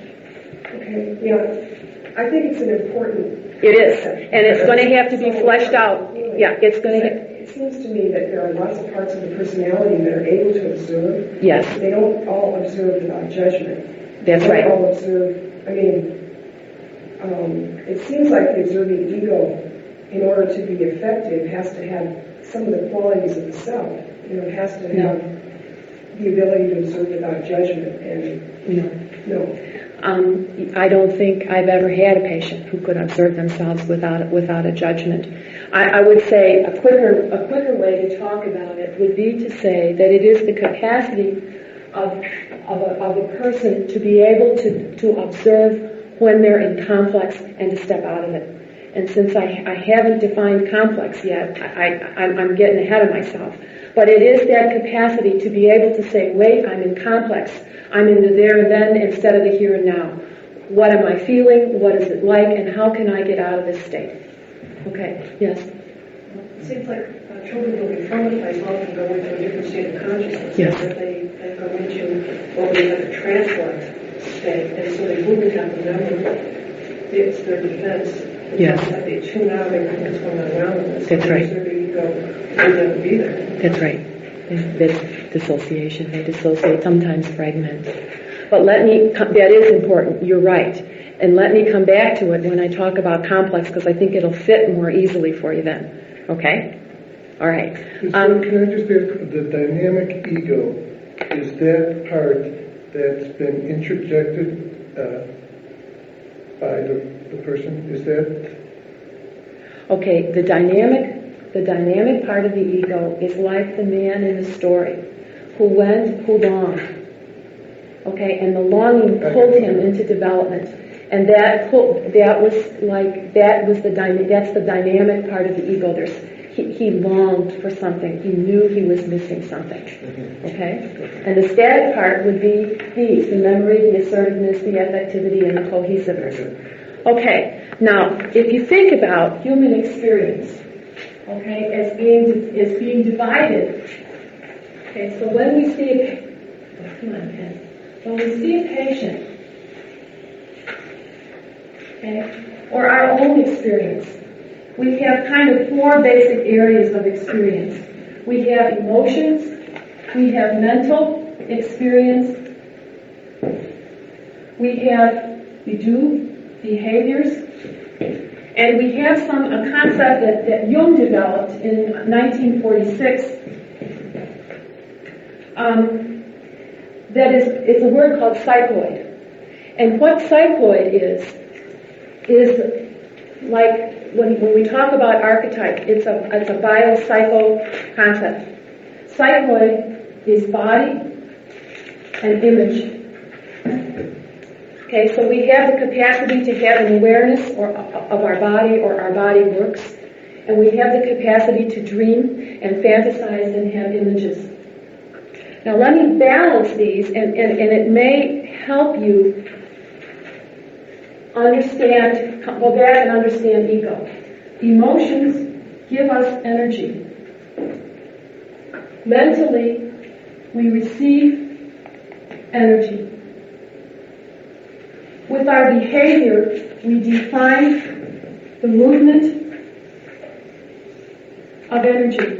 Okay, yeah. I think it's an important... It is. And it's going to have to be fleshed out. Yeah, it's going to... It seems to me that there are lots of parts of the personality that are able to observe. Yes. They don't all observe without judgment. That's right. They don't all observe... I mean... it seems like the observing ego, in order to be effective, has to have some of the qualities of the self. You know, it has to have the ability to observe without judgment. And no. I don't think I've ever had a patient who could observe themselves without a judgment. I would say a quicker way to talk about it would be to say that it is the capacity of a person to be able to observe when they're in complex and to step out of it. And since I haven't defined complex yet, I'm getting ahead of myself. But it is that capacity to be able to say, wait, I'm in complex. I'm in the there and then instead of the here and now. What am I feeling? What is it like? And how can I get out of this state? Okay, yes? It seems like children will be traumatized often go into a different state of consciousness. Yes. That they go into what we have a transference state, and so they wouldn't have the memory. It's their defense. Yes. That they tune out everything that's going on around them. That's right. So their ego would never be there. That's right. That's dissociation. They dissociate, sometimes fragment. But that is important. You're right. And let me come back to it when I talk about complex, because I think it'll fit more easily for you then. Okay? All right. Can I just ask, the dynamic ego, is that part that's been interjected by the person? Is that... Okay, the dynamic part of the ego is like the man in the story who longed. Okay, and the longing pulled him into development. And that's the dynamic part of the ego. he longed for something. He knew he was missing something. Okay? And the static part would be these: the memory, the assertiveness, the affectivity, and the cohesiveness. Okay. Now, if you think about human experience, okay, as being divided. Okay, so when we see when we see a patient, okay, or our own experience, we have kind of four basic areas of experience. We have emotions, we have mental experience, we do behaviors, and we have a concept that Jung developed in 1946. It's a word called psychoid. And what psychoid is like when we talk about archetype, it's a biopsycho concept. Psychoid is body and image. Okay, so we have the capacity to have an awareness of our body, or our body works, and we have the capacity to dream and fantasize and have images. Now let me balance these, and it may help you go back and understand ego. Emotions give us energy. Mentally, we receive energy. With our behavior, we define the movement of energy.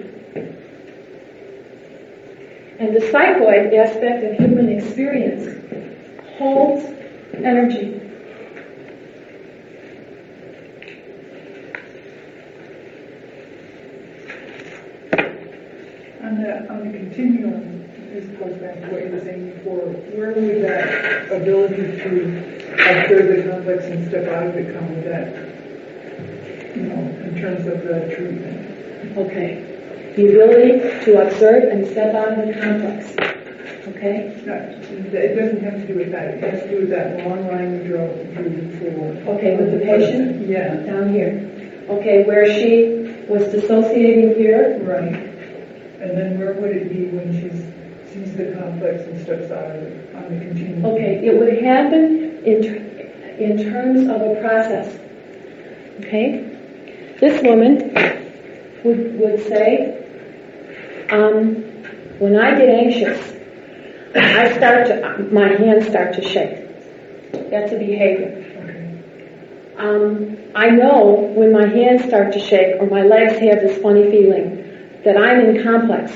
And the psychoid aspect of human experience holds energy. On the continuum, this goes back to what you were saying before, where would that ability to observe the complex and step out of it come with that, in terms of the treatment? Okay. The ability to observe and step out of the complex. Okay? It doesn't have to do with that. It has to do with that long line we drew before. Okay, with the patient? Yeah. Down here. Okay, where she was dissociating here? Right. And then where would it be when she sees the complex and steps out of it on the continuum? Okay, it would happen in terms of a process. Okay? This woman would say, when I get anxious, my hands start to shake. That's a behavior. I know when my hands start to shake or my legs have this funny feeling that I'm in complex.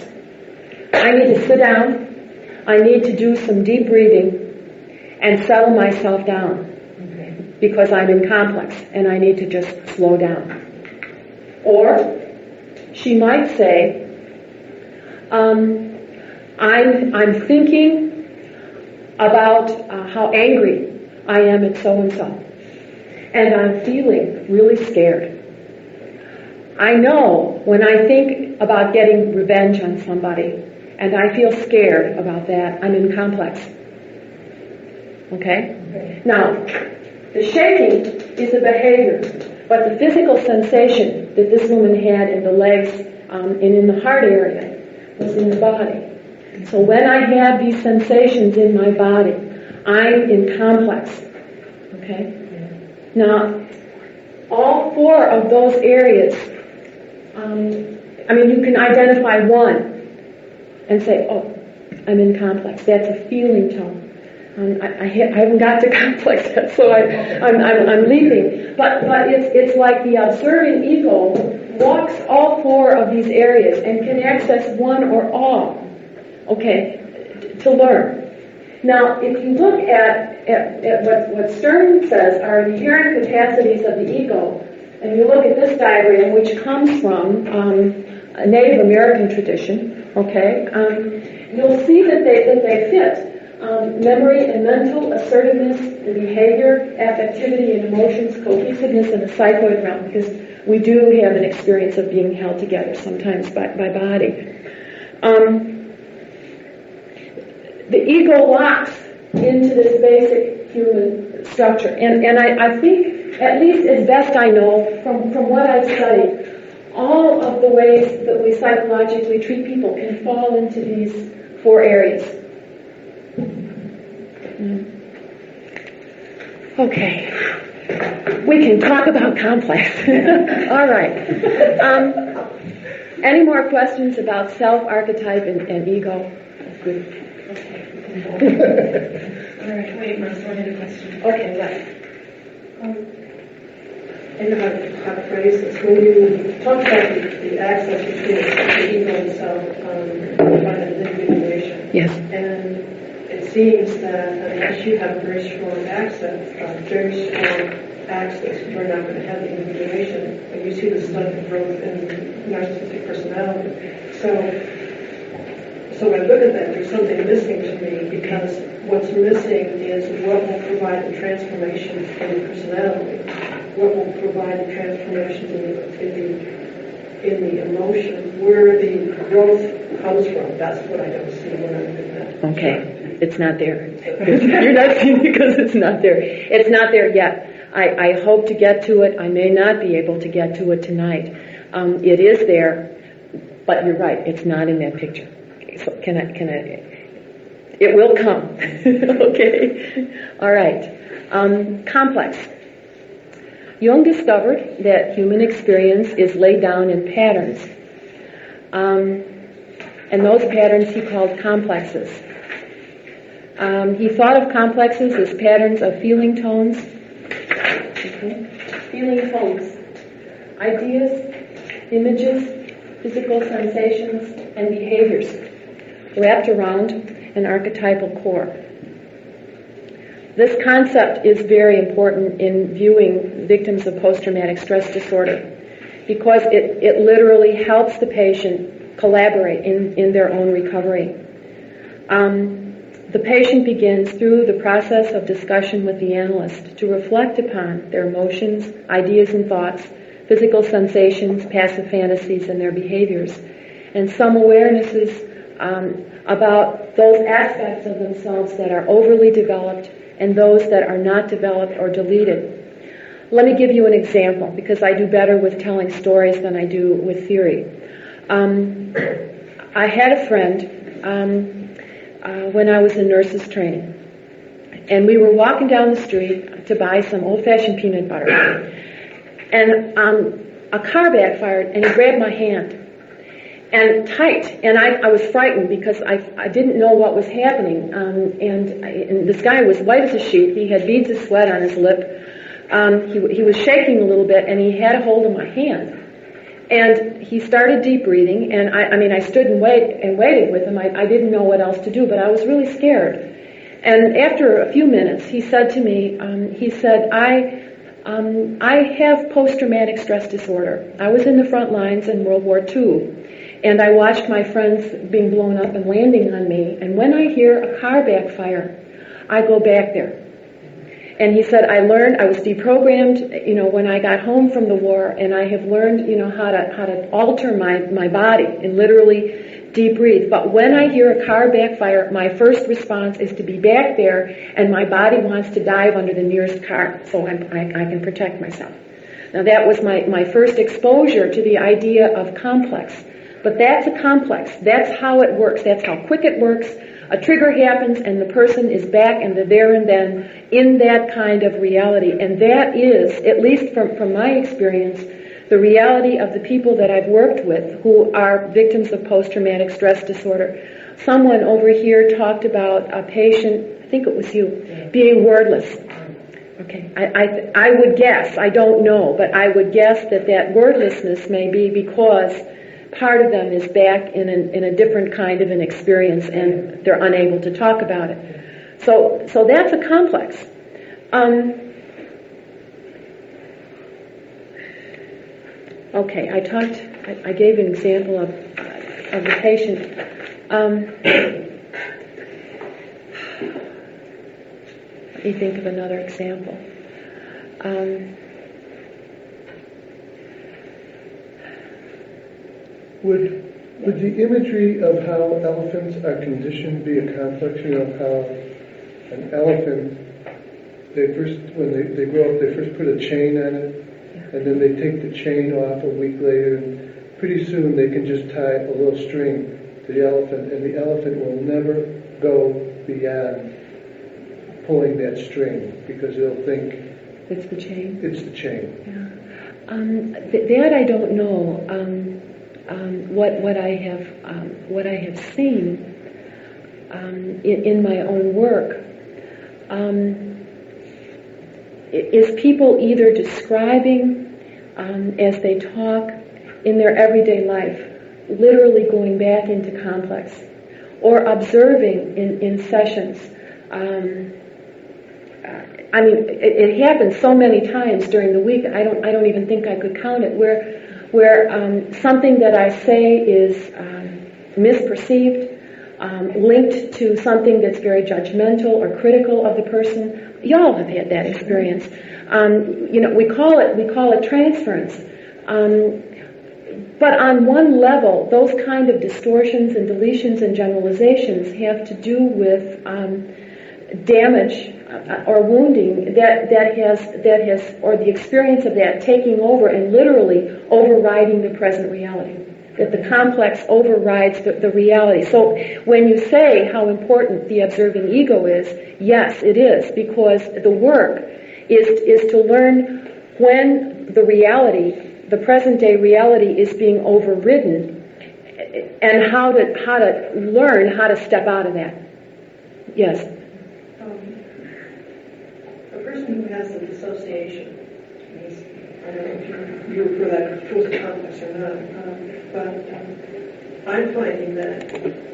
I need to sit down. I need to do some deep breathing and settle myself down because I'm in complex and I need to just slow down. Or she might say, I'm thinking about how angry I am at so-and-so, and I'm feeling really scared. I know when I think about getting revenge on somebody, and I feel scared about that, I'm in complex. Okay? Now, the shaking is a behavior, but the physical sensation that this woman had in the legs and in the heart area was in the body. So when I have these sensations in my body, I'm in complex. Okay? Now, all four of those areas, you can identify one and say, oh, I'm in complex. That's a feeling tone. I haven't got to complex yet, so I'm leaping. But it's like the observing ego walks all four of these areas and can access one or all, okay, to learn. Now, if you look at what Stern says are inherent capacities of the ego, and you look at this diagram, which comes from a Native American tradition, okay, you'll see that they fit. Memory and mental, assertiveness and behavior, affectivity and emotions, cohesiveness in the psychoid realm, because we do have an experience of being held together sometimes by body. The ego locks into this basic human structure, and I think, at least as best I know from what I've studied, all of the ways that we psychologically treat people can fall into these 4 areas. Okay. We can talk about complex. All right. Any more questions about self, archetype, and ego? That's good. All right, wait, Marcia, I had a question. Okay, what? I know how to phrase this. When you talk about the access between the ego and self, about individuation, Yes. and it seems that unless you have very strong access, you're not going to have the individuation. And you see the stunted growth in narcissistic personality. So when I look at that, there's something missing to me, because what's missing is what will provide the transformation in the personality, what will provide the transformation in the emotion, where the growth comes from. That's what I don't see when I look at that. Okay, it's not there. You're not seeing it because it's not there. It's not there yet. I hope to get to it. I may not be able to get to it tonight. It is there, but you're right. It's not in that picture. So can I? It will come. Okay. All right. Complex. Jung discovered that human experience is laid down in patterns, and those patterns he called complexes. He thought of complexes as patterns of feeling tones. Feeling tones, ideas, images, physical sensations, and behaviors wrapped around an archetypal core. This concept is very important in viewing victims of post-traumatic stress disorder, because it literally helps the patient collaborate in their own recovery. The patient begins through the process of discussion with the analyst to reflect upon their emotions, ideas and thoughts, physical sensations, passive fantasies, and their behaviors, and some awarenesses about those aspects of themselves that are overly developed and those that are not developed or deleted. Let me give you an example, because I do better with telling stories than I do with theory. I had a friend when I was in nurses training, and we were walking down the street to buy some old-fashioned peanut butter, and a car backfired and he grabbed my hand, and tight, and I was frightened because I didn't know what was happening, and this guy was white as a sheet. He had beads of sweat on his lip. He was shaking a little bit, and he had a hold of my hand. And he started deep breathing, and I stood and waited with him. I didn't know what else to do, but I was really scared. And after a few minutes, he said to me, I have post-traumatic stress disorder. I was in the front lines in World War II, and I watched my friends being blown up and landing on me. And when I hear a car backfire, I go back there. And he said, I was deprogrammed, when I got home from the war, and I have learned, how to alter my body and literally deep breathe. But when I hear a car backfire, my first response is to be back there, and my body wants to dive under the nearest car so I can protect myself. Now that was my first exposure to the idea of complex. But that's a complex. That's how it works. That's how quick it works. A trigger happens and the person is back and the there and then in that kind of reality. And that is, at least from my experience, the reality of the people that I've worked with who are victims of post-traumatic stress disorder. Someone over here talked about a patient, I think it was you, being wordless. Okay, I would guess, I don't know, but I would guess that wordlessness may be because part of them is back in a different kind of an experience and they're unable to talk about it. So that's a complex. Okay, I gave an example of the patient. Let me think of another example. Would the imagery of how elephants are conditioned be a complex? How an elephant, when they grow up, they first put a chain on it, and then they take the chain off a week later, and pretty soon they can just tie a little string to the elephant, and the elephant will never go beyond pulling that string, because they'll think It's the chain? it's the chain. Yeah. That I don't know. What I have seen in my own work is people either describing as they talk in their everyday life, literally going back into complex, or observing in sessions. I mean, it happens so many times during the week. I don't even think I could count it. Where something that I say is misperceived, linked to something that's very judgmental or critical of the person. Y'all have had that experience. We call it transference. But on one level, those kind of distortions and deletions and generalizations have to do with damage or wounding that has, or the experience of that taking over and literally overriding the present reality. That the complex overrides the reality. So when you say how important the observing ego is, yes, it is, because the work is to learn when the reality, the present day reality, is being overridden, and how to learn how to step out of that. Yes. A person who has a dissociation, I don't know if you refer that towards the complex or not, but I'm finding that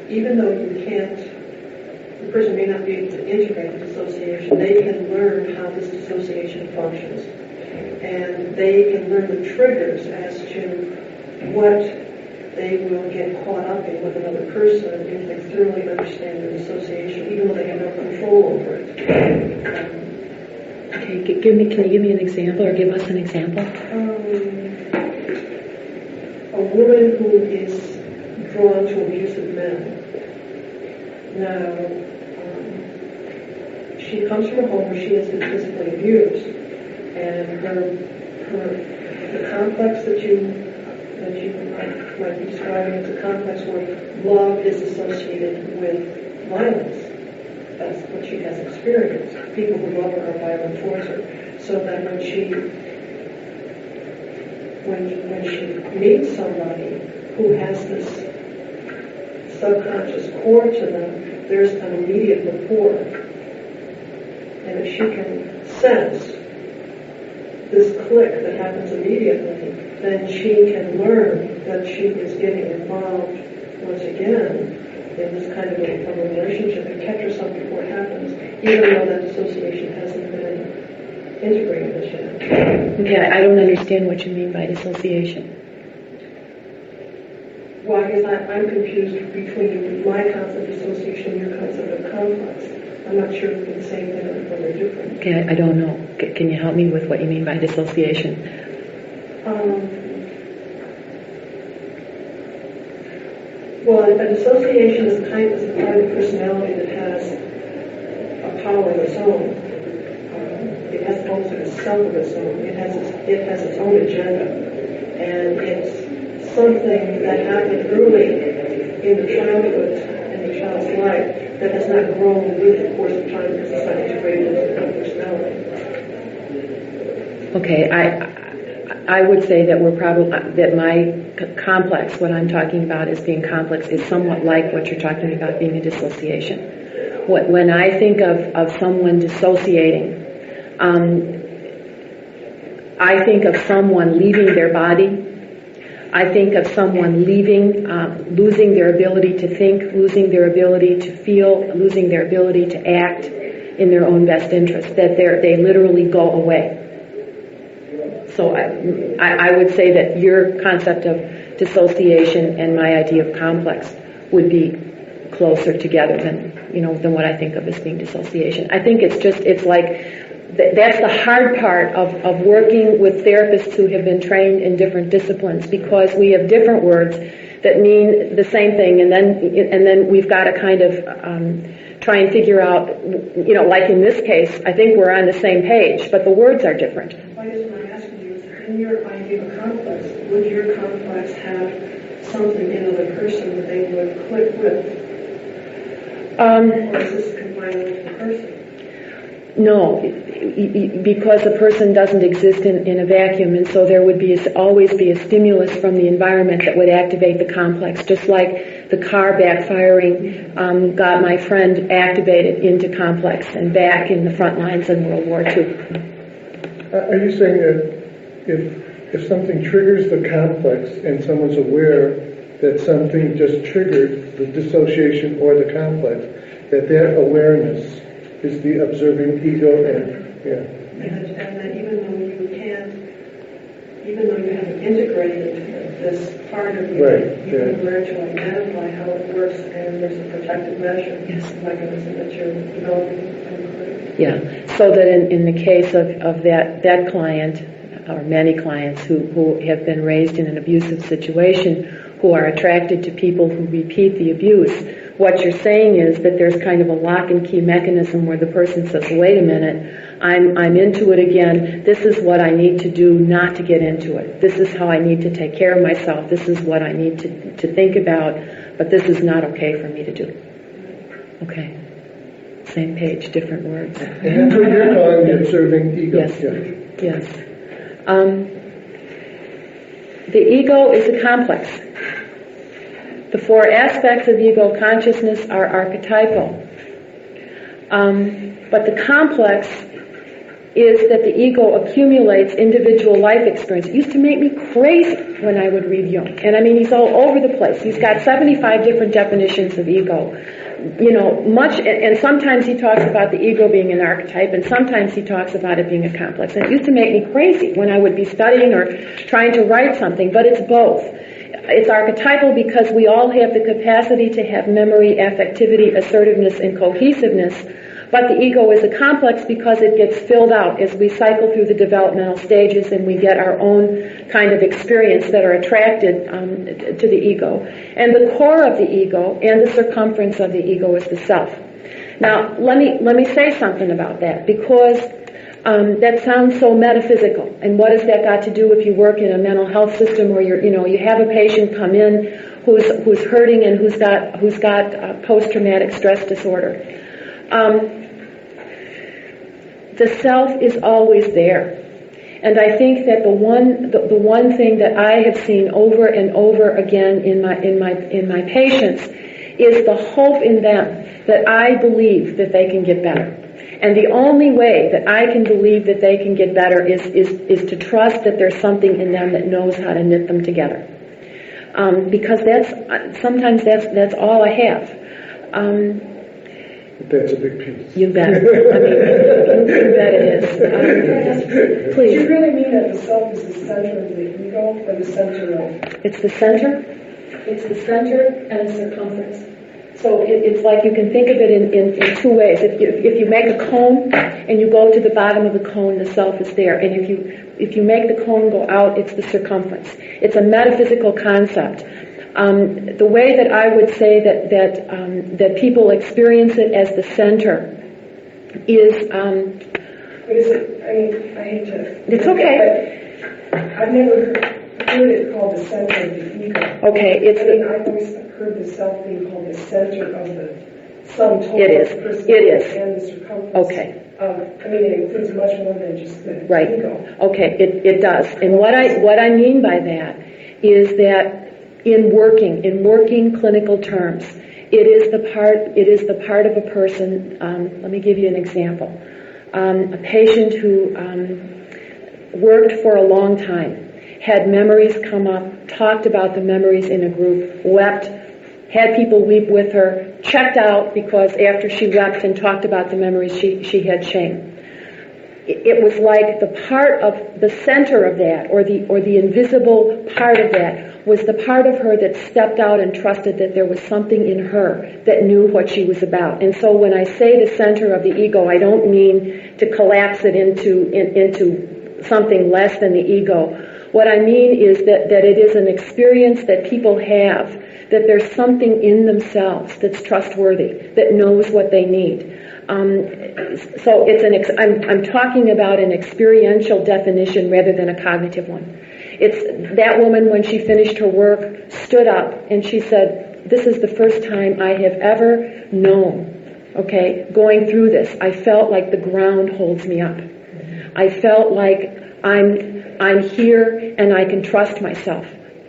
even though the person may not be able to integrate the dissociation, they can learn how this dissociation functions. And they can learn the triggers as to what they will get caught up in with another person if they thoroughly understand the dissociation, even though they have no control over it. Okay, can you give me an example, or give us an example? A woman who is drawn to abusive men. Now, she comes from a home where she has been physically abused, and the complex that you might be describing as a complex where love is associated with violence. That's what she has experienced. People who love her are violent towards her. So that when she meets somebody who has this subconscious core to them, there's an immediate rapport. And if she can sense this click that happens immediately, then she can learn that she is getting involved once again in this kind of a relationship and catch herself before it happens, even though that dissociation hasn't been integrated as yet. Okay, I don't understand what you mean by dissociation. Well, I guess I'm confused between my concept of dissociation and your concept of complex. I'm not sure if they're the same thing or if they're different. Okay, I don't know. Can you help me with what you mean by dissociation? Well, a dissociation is a kind of personality that has a power of its own. It has almost like a self of its own. It has its own agenda, and it's something that happened early in the childhood and the child's life that has not grown with the course of time because it's not integrated into the personality. Okay, I would say that that my complex, what I'm talking about as being complex, is somewhat like what you're talking about being a dissociation. When I think of someone dissociating, I think of someone leaving their body. I think of someone losing their ability to think, losing their ability to feel, losing their ability to act in their own best interest, that they literally go away. So I would say that your concept of dissociation and my idea of complex would be closer together than what I think of as being dissociation. I think it's like that's the hard part of working with therapists who have been trained in different disciplines, because we have different words that mean the same thing, and then we've got to kind of try and figure out, like in this case, I think we're on the same page, but the words are different. I guess what I'm asking you is, in your idea of complex, would your complex have something in the person that they would click with? Or is this confined to the person? No, because a person doesn't exist in a vacuum, and so there would always be a stimulus from the environment that would activate the complex, just like the car backfiring got my friend activated into complex and back in the front lines in World War II. Are you saying that if something triggers the complex and someone's aware that something just triggered the dissociation or the complex, that awareness is the observing ego and And that even though you haven't integrated this part of you, you can learn to identify how it works, and there's a protective mechanism that you're developing. Yeah, so that in the case of that client, or many clients who have been raised in an abusive situation, who are attracted to people who repeat the abuse, what you're saying is that there's kind of a lock and key mechanism where the person says, wait a minute, I'm into it again. This is what I need to do not to get into it. This is how I need to take care of myself. This is what I need to think about, but this is not okay for me to do. Okay. Same page, different words. And that's what you're calling the observing ego. Yes. The ego is a complex. The four aspects of ego consciousness are archetypal. But the complex is that the ego accumulates individual life experience. It used to make me crazy when I would read Jung. And I mean, he's all over the place. He's got 75 different definitions of ego. And sometimes he talks about the ego being an archetype, and sometimes he talks about it being a complex. And it used to make me crazy when I would be studying or trying to write something, but it's both. It's archetypal because we all have the capacity to have memory, affectivity, assertiveness, and cohesiveness, but the ego is a complex because it gets filled out as we cycle through the developmental stages and we get our own kind of experience that are attracted to the ego. And the core of the ego and the circumference of the ego is the self. Now, let me say something about that, because that sounds so metaphysical. And what has that got to do if you work in a mental health system where you have a patient come in who's hurting and who's got post-traumatic stress disorder? The self is always there. And I think that the one thing that I have seen over and over again in my patients is the hope in them that I believe that they can get better. And the only way that I can believe that they can get better is to trust that there's something in them that knows how to knit them together. Because sometimes that's all I have. That's a big piece. You bet. I mean, you bet it is. Please. Do you really mean that the self is the center of the ego, or the center of? It's the center. It's the center and the circumference. So it's like you can think of it in two ways. If you make a cone and you go to the bottom of the cone, the self is there. And if you make the cone go out, it's the circumference. It's a metaphysical concept. The way that I would say that people experience it as the center is. What is it? I hate to. It's okay. I've never heard it called the center of the ego. Okay, I've always heard the self being called the center of the sum total It is. of the personality It is. and the circumference. Okay. It includes much more than just the ego. Okay, it does. And what I mean by that is that in working clinical terms, it is the part of a person. Let me give you an example. A patient who worked for a long time, had memories come up, talked about the memories in a group, wept, had people weep with her, checked out because after she wept and talked about the memories, she had shame. It was like the part of the center of that, or the invisible part of that, was the part of her that stepped out and trusted that there was something in her that knew what she was about. And so when I say the center of the ego, I don't mean to collapse it into something less than the ego. What I mean is that it is an experience that people have, that there's something in themselves that's trustworthy, that knows what they need. So I'm talking about an experiential definition rather than a cognitive one. It's that woman, when she finished her work, stood up and she said, "This is the first time I have ever known, okay, going through this. I felt like the ground holds me up. I felt like I'm here and I can trust myself.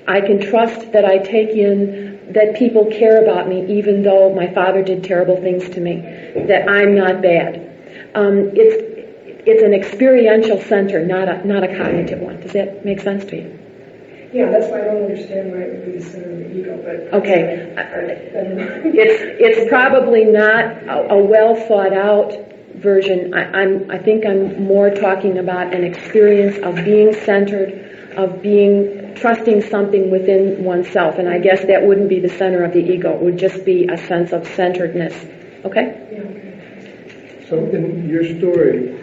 I can trust that I take in that people care about me, even though my father did terrible things to me, that I'm not bad." It's an experiential center, not a cognitive one. Does that make sense to you? Yeah, that's why I don't understand why it would be the center of the ego, but... Okay. It's probably not a well thought out version. I think I'm more talking about an experience of being centered, of being trusting something within oneself, and I guess that wouldn't be the center of the ego. It would just be a sense of centeredness. Okay? Yeah, okay. So in your story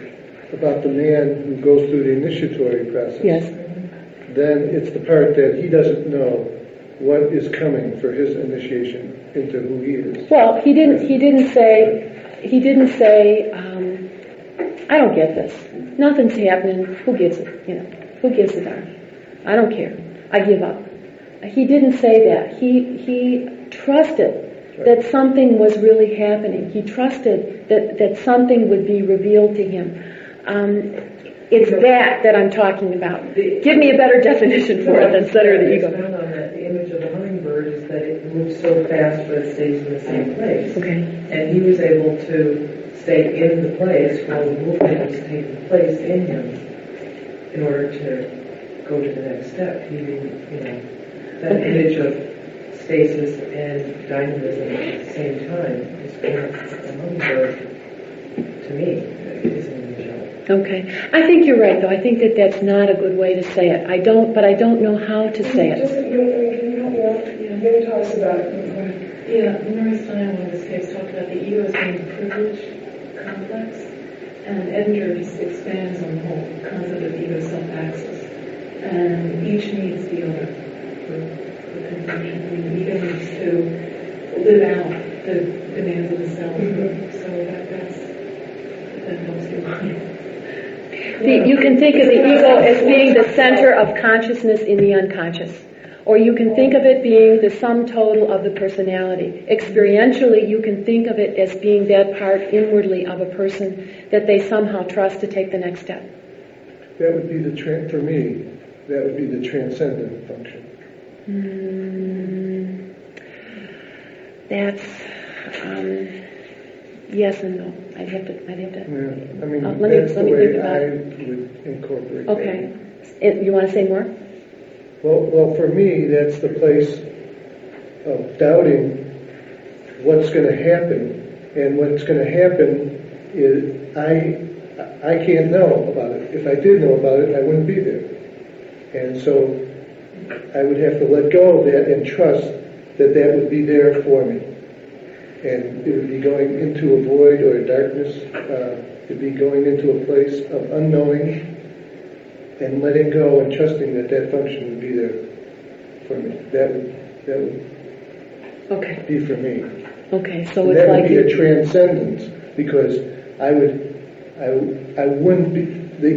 about the man who goes through the initiatory process, Yes. then it's the part that he doesn't know what is coming for his initiation into who he is. Well, he didn't say, I don't get this. Nothing's happening. Who gives it? Who gives a darn? I don't care. I give up. He didn't say that. He trusted that something was really happening. He trusted that something would be revealed to him. It's that I'm talking about. Give me a better definition for it than center of the ego. On that, the image of the hummingbird is that it moves so fast but it stays in the same place. Okay. And he was able to stay in the place while the movement was taking place in him in order to go to the next step. He didn't, that image of stasis and dynamism at the same time is what the hummingbird, to me, is an image of. Okay. I think you're right, though. I think that's not a good way to say it. But I don't know how to say it. Maybe tell us about it. Yeah, Mary Stein in this case talked about the ego as being privileged complex, and Edinger just expands on the whole concept of ego self-access. And each needs the other for conversion. I mean, the ego needs to live out the demands of the self. So that helps your mind. You can think of the ego as being the center of consciousness in the unconscious. Or you can think of it being the sum total of the personality. Experientially, you can think of it as being that part inwardly of a person that they somehow trust to take the next step. That would be for me, that would be the transcendent function. That's yes and no. I'd have to. Yeah, I mean, let that's me the way think about I it. would incorporate Okay. that. You want to say more? Well, for me, that's the place of doubting what's going to happen, and what's going to happen is I can't know about it. If I did know about it, I wouldn't be there, and so I would have to let go of that and trust that would be there for me, and it would be going into a void or a darkness. It'd be going into a place of unknowing. And letting go and trusting that function would be there for me. That would be for me. Okay, so and it's that like would be a transcendence, because I wouldn't be,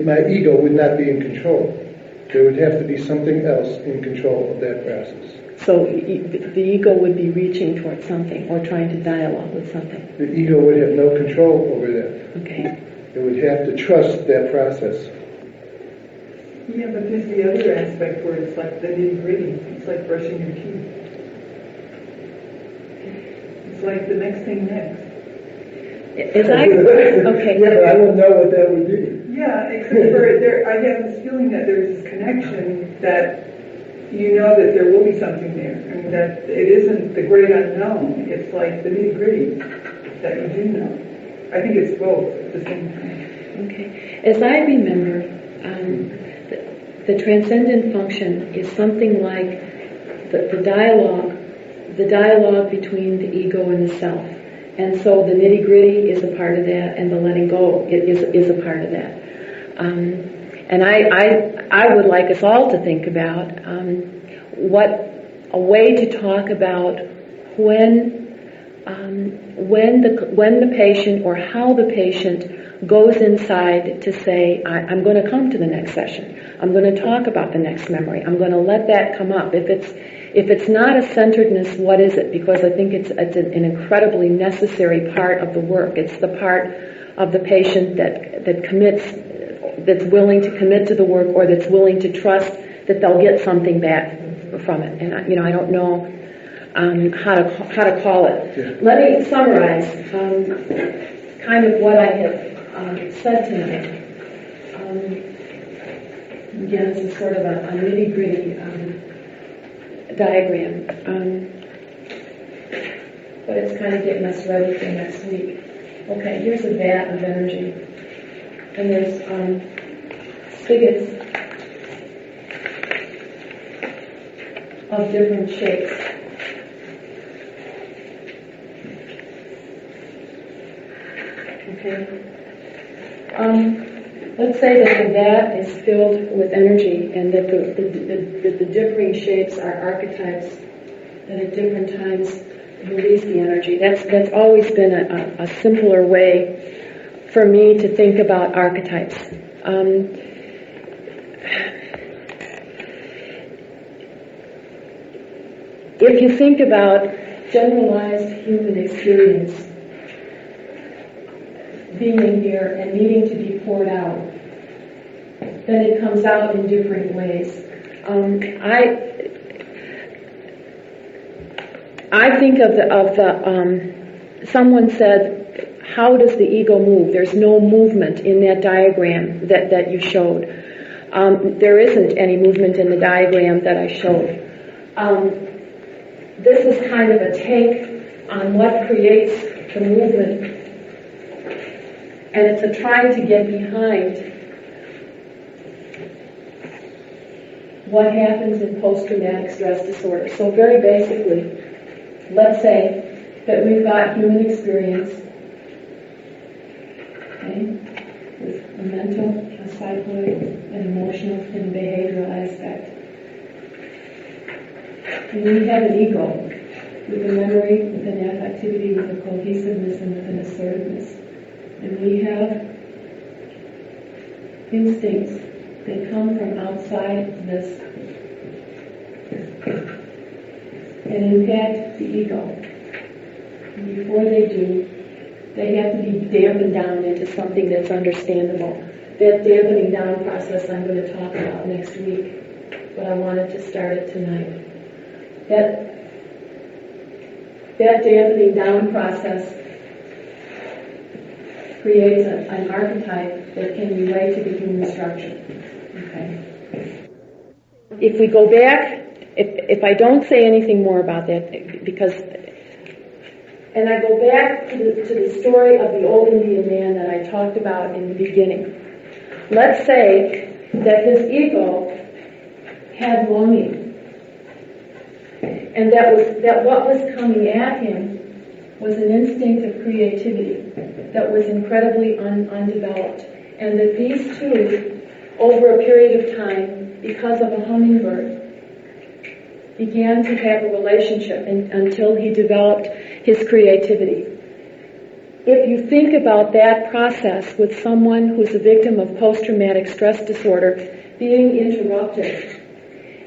my ego would not be in control. There would have to be something else in control of that process. So the ego would be reaching towards something or trying to dialogue with something. The ego would have no control over that. Okay. It would have to trust that process. Yeah, but there's the other aspect where it's like the nitty-gritty. It's like brushing your teeth. It's like the next thing next. Okay. Yeah, but I wouldn't know what that would be. Yeah, except for I have this feeling that there's this connection that you know that there will be something there. I mean, that it isn't the great unknown. It's like the nitty-gritty that you do know. I think it's both at the same time. Okay. As I remember, the transcendent function is something like the dialogue between the ego and the self. And so the nitty-gritty is a part of that, and the letting go is a part of that. And I would like us all to think about what a way to talk about when when the patient or how the patient goes inside to say, I'm going to come to the next session. I'm going to talk about the next memory. I'm going to let that come up. If it's not a centeredness, what is it? Because I think it's an incredibly necessary part of the work. It's the part of the patient that commits, that's willing to commit to the work, or that's willing to trust that they'll get something back from it. And I don't know how to call it. Yeah. Let me summarize kind of what I have said tonight. Again, this is sort of a nitty-gritty diagram, but it's kind of getting us ready for next week. Okay, here's a vat of energy, and there's spigots of different shapes. Okay. Let's say that the vat is filled with energy, and that the differing shapes are archetypes that at different times release the energy. That's always been a simpler way for me to think about archetypes. If you think about generalized human experience being here and needing to be poured out, then it comes out in different ways. I think of the someone said, how does the ego move? There's no movement in that diagram that you showed. There isn't any movement in the diagram that I showed. This is kind of a take on what creates the movement, and it's a trying to get behind what happens in post-traumatic stress disorder. So very basically, let's say that we've got human experience, okay, with a mental, a psychoid, an emotional, and a behavioral aspect. And we have an ego with a memory, with an affectivity, with a cohesiveness, and with an assertiveness. And we have instincts that come from outside this and impact the ego. And before they do, they have to be dampened down into something that's understandable. That dampening down process I'm going to talk about next week, but I wanted to start it tonight. That dampening down process creates an archetype that can relate to the human structure. Okay. If we go back, if I don't say anything more about that, and I go back to the story of the old Indian man that I talked about in the beginning. Let's say that his ego had longing, and that what was coming at him was an instinct of creativity that was incredibly undeveloped, and that these two, over a period of time, because of a hummingbird, began to have a relationship until he developed his creativity. If you think about that process with someone who's a victim of post-traumatic stress disorder being interrupted,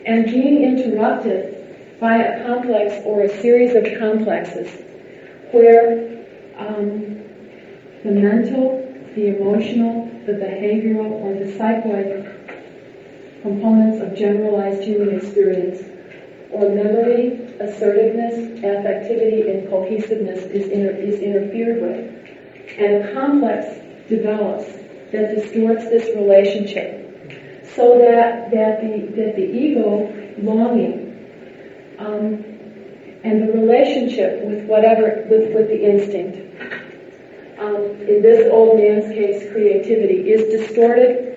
and being interrupted by a complex or a series of complexes where the mental, the emotional, the behavioral, or the psychoid components of generalized human experience, or memory, assertiveness, affectivity, and cohesiveness is interfered with, and a complex develops that distorts this relationship, so that the ego longing and the relationship with the instinct, in this old man's case, creativity, is distorted,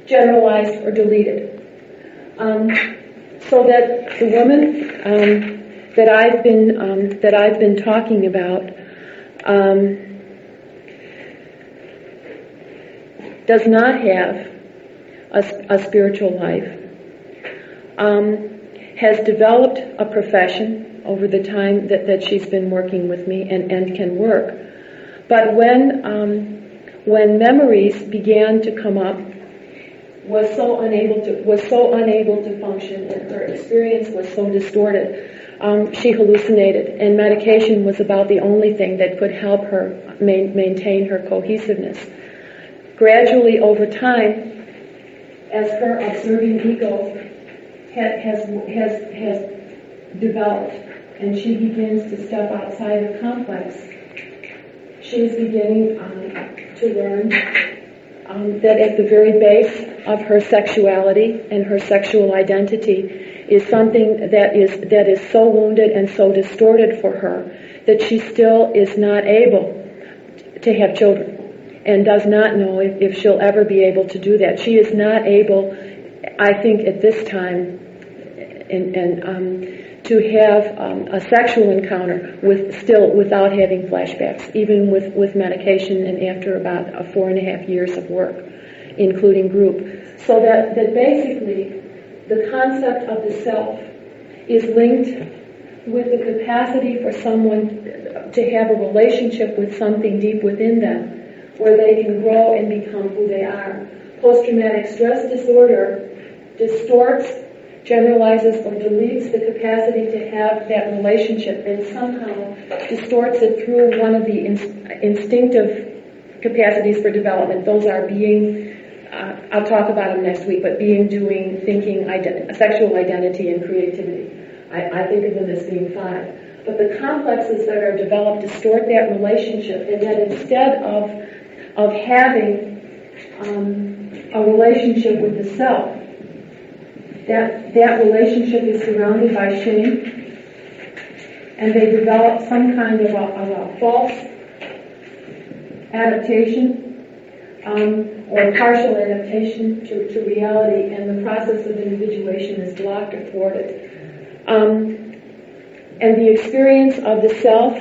generalized, or deleted. So that the woman that I've been talking about does not have a spiritual life, has developed a profession, over the time that she's been working with me and can work. But when memories began to come up, was so unable to function, and her experience was so distorted, she hallucinated, and medication was about the only thing that could help her maintain her cohesiveness. Gradually, over time, as her observing ego has developed, and she begins to step outside the complex, she is beginning to learn that at the very base of her sexuality and her sexual identity is something that is so wounded and so distorted for her that she still is not able to have children and does not know if she'll ever be able to do that. She is not able, I think, at this time, to have a sexual encounter without having flashbacks, even with medication and after about 4.5 years of work, including group. So that basically the concept of the self is linked with the capacity for someone to have a relationship with something deep within them, where they can grow and become who they are. Post-traumatic stress disorder distorts, generalizes, or deletes the capacity to have that relationship and somehow distorts it through one of the instinctive capacities for development. Those are being, I'll talk about them next week, but being, doing, thinking, sexual identity, and creativity. I think of them as being 5. But the complexes that are developed distort that relationship, and that instead of having a relationship with the self, that relationship is surrounded by shame, and they develop some kind of a false adaptation or partial adaptation to reality, and the process of individuation is blocked or thwarted. And the experience of the self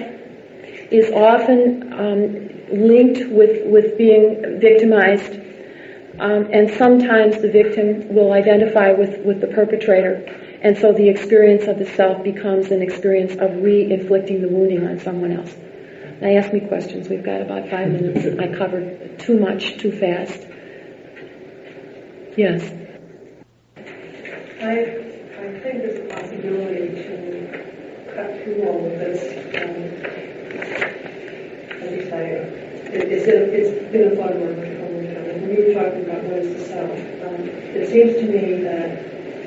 is often linked with being victimized. And sometimes the victim will identify with the perpetrator, and so the experience of the self becomes an experience of re-inflicting the wounding on someone else. Now ask me questions. We've got about 5 minutes. I covered too much, too fast. Yes? I think there's a possibility to cut through all of this. At least it's been a fun work. When you were talking about what is the self, it seems to me that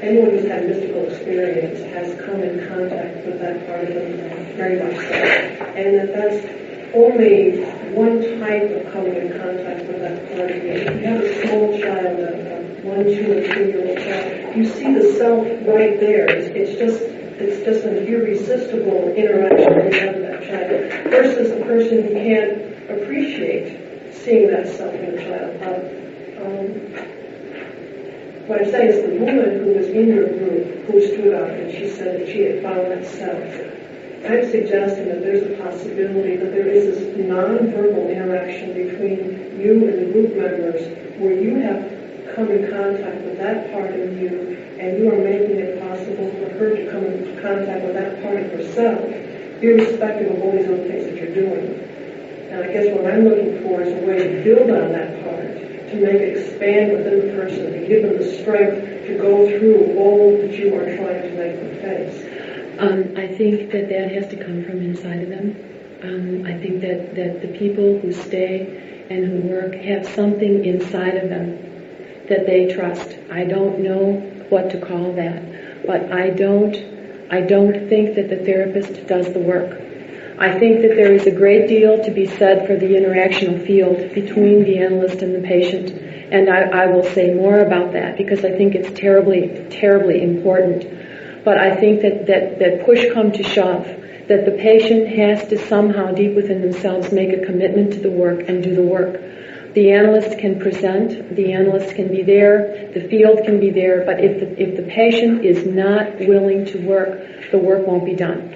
anyone who's had mystical experience has come in contact with that part of them very much so. And that's only one type of coming in contact with that part of you. If you have a small child, a 1, 2, or 3-year-old child, you see the self right there. It's just an irresistible interaction when you have that child, versus the person who can't appreciate seeing that self in a child. What I'm saying is the woman who was in your group, who stood up and she said that she had found that self, I'm suggesting that there's a possibility that there is this non-verbal interaction between you and the group members where you have come in contact with that part of you, and you are making it possible for her to come in contact with that part of herself, irrespective of all these other things that you're doing. And I guess what I'm looking for is a way to build on that part, to make it expand within the person, to give them the strength to go through all that you are trying to make them face. I think that has to come from inside of them. I think that the people who stay and who work have something inside of them that they trust. I don't know what to call that, but I don't think that the therapist does the work. I think that there is a great deal to be said for the interactional field between the analyst and the patient, and I will say more about that because I think it's terribly, terribly important. But I think that push come to shove, that the patient has to somehow deep within themselves make a commitment to the work and do the work. The analyst can present, the analyst can be there, the field can be there, but if the patient is not willing to work, the work won't be done.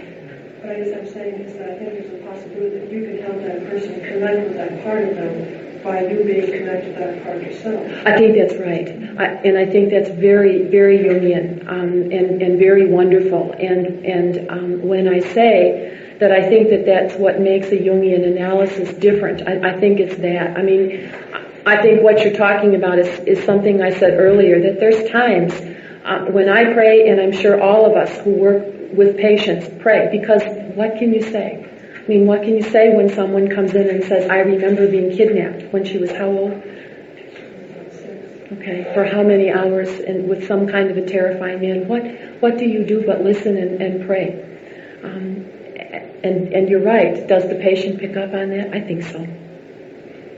What I guess I'm saying is that I think there's a possibility that you can help that person connect with that part of them by you being connected to that part of yourself. I think that's right. And I think that's very, very Jungian and very wonderful. And when I say that I think that that's what makes a Jungian analysis different, I think it's that. I mean, I think what you're talking about is something I said earlier, that there's times when I pray, and I'm sure all of us who work with patients pray, because what can you say? I mean, what can you say when someone comes in and says, I remember being kidnapped when she was how old? Okay, for how many hours and with some kind of a terrifying man? What do you do but listen and pray? And you're right. Does the patient pick up on that? I think so.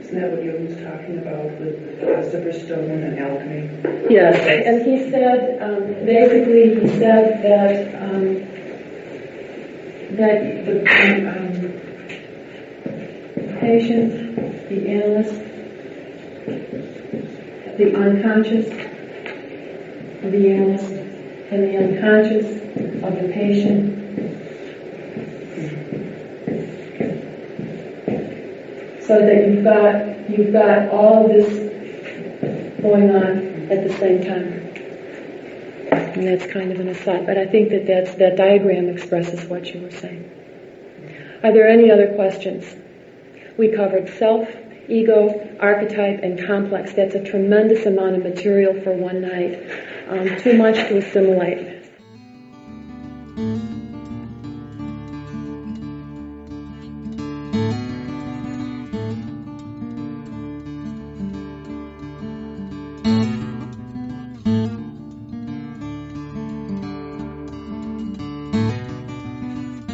Isn't that what Jung was talking about with the philosopher's stone and alchemy? Yes, and he said, basically he said that the patient, the analyst, the unconscious of the analyst, and the unconscious of the patient so that you've got all of this going on at the same time. And that's kind of an aside, but I think that diagram expresses what you were saying. Are there any other questions? We covered self, ego, archetype, and complex. That's a tremendous amount of material for one night. Too much to assimilate.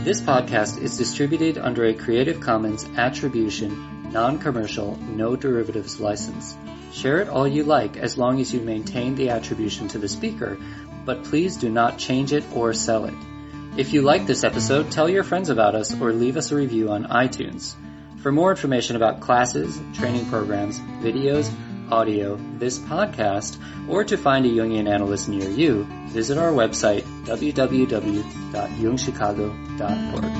This podcast is distributed under a Creative Commons Attribution, Non-Commercial, No Derivatives license. Share it all you like as long as you maintain the attribution to the speaker, but please do not change it or sell it. If you like this episode, tell your friends about us or leave us a review on iTunes. For more information about classes, training programs, videos, audio, this podcast, or to find a Jungian analyst near you, visit our website, www.jungchicago.org.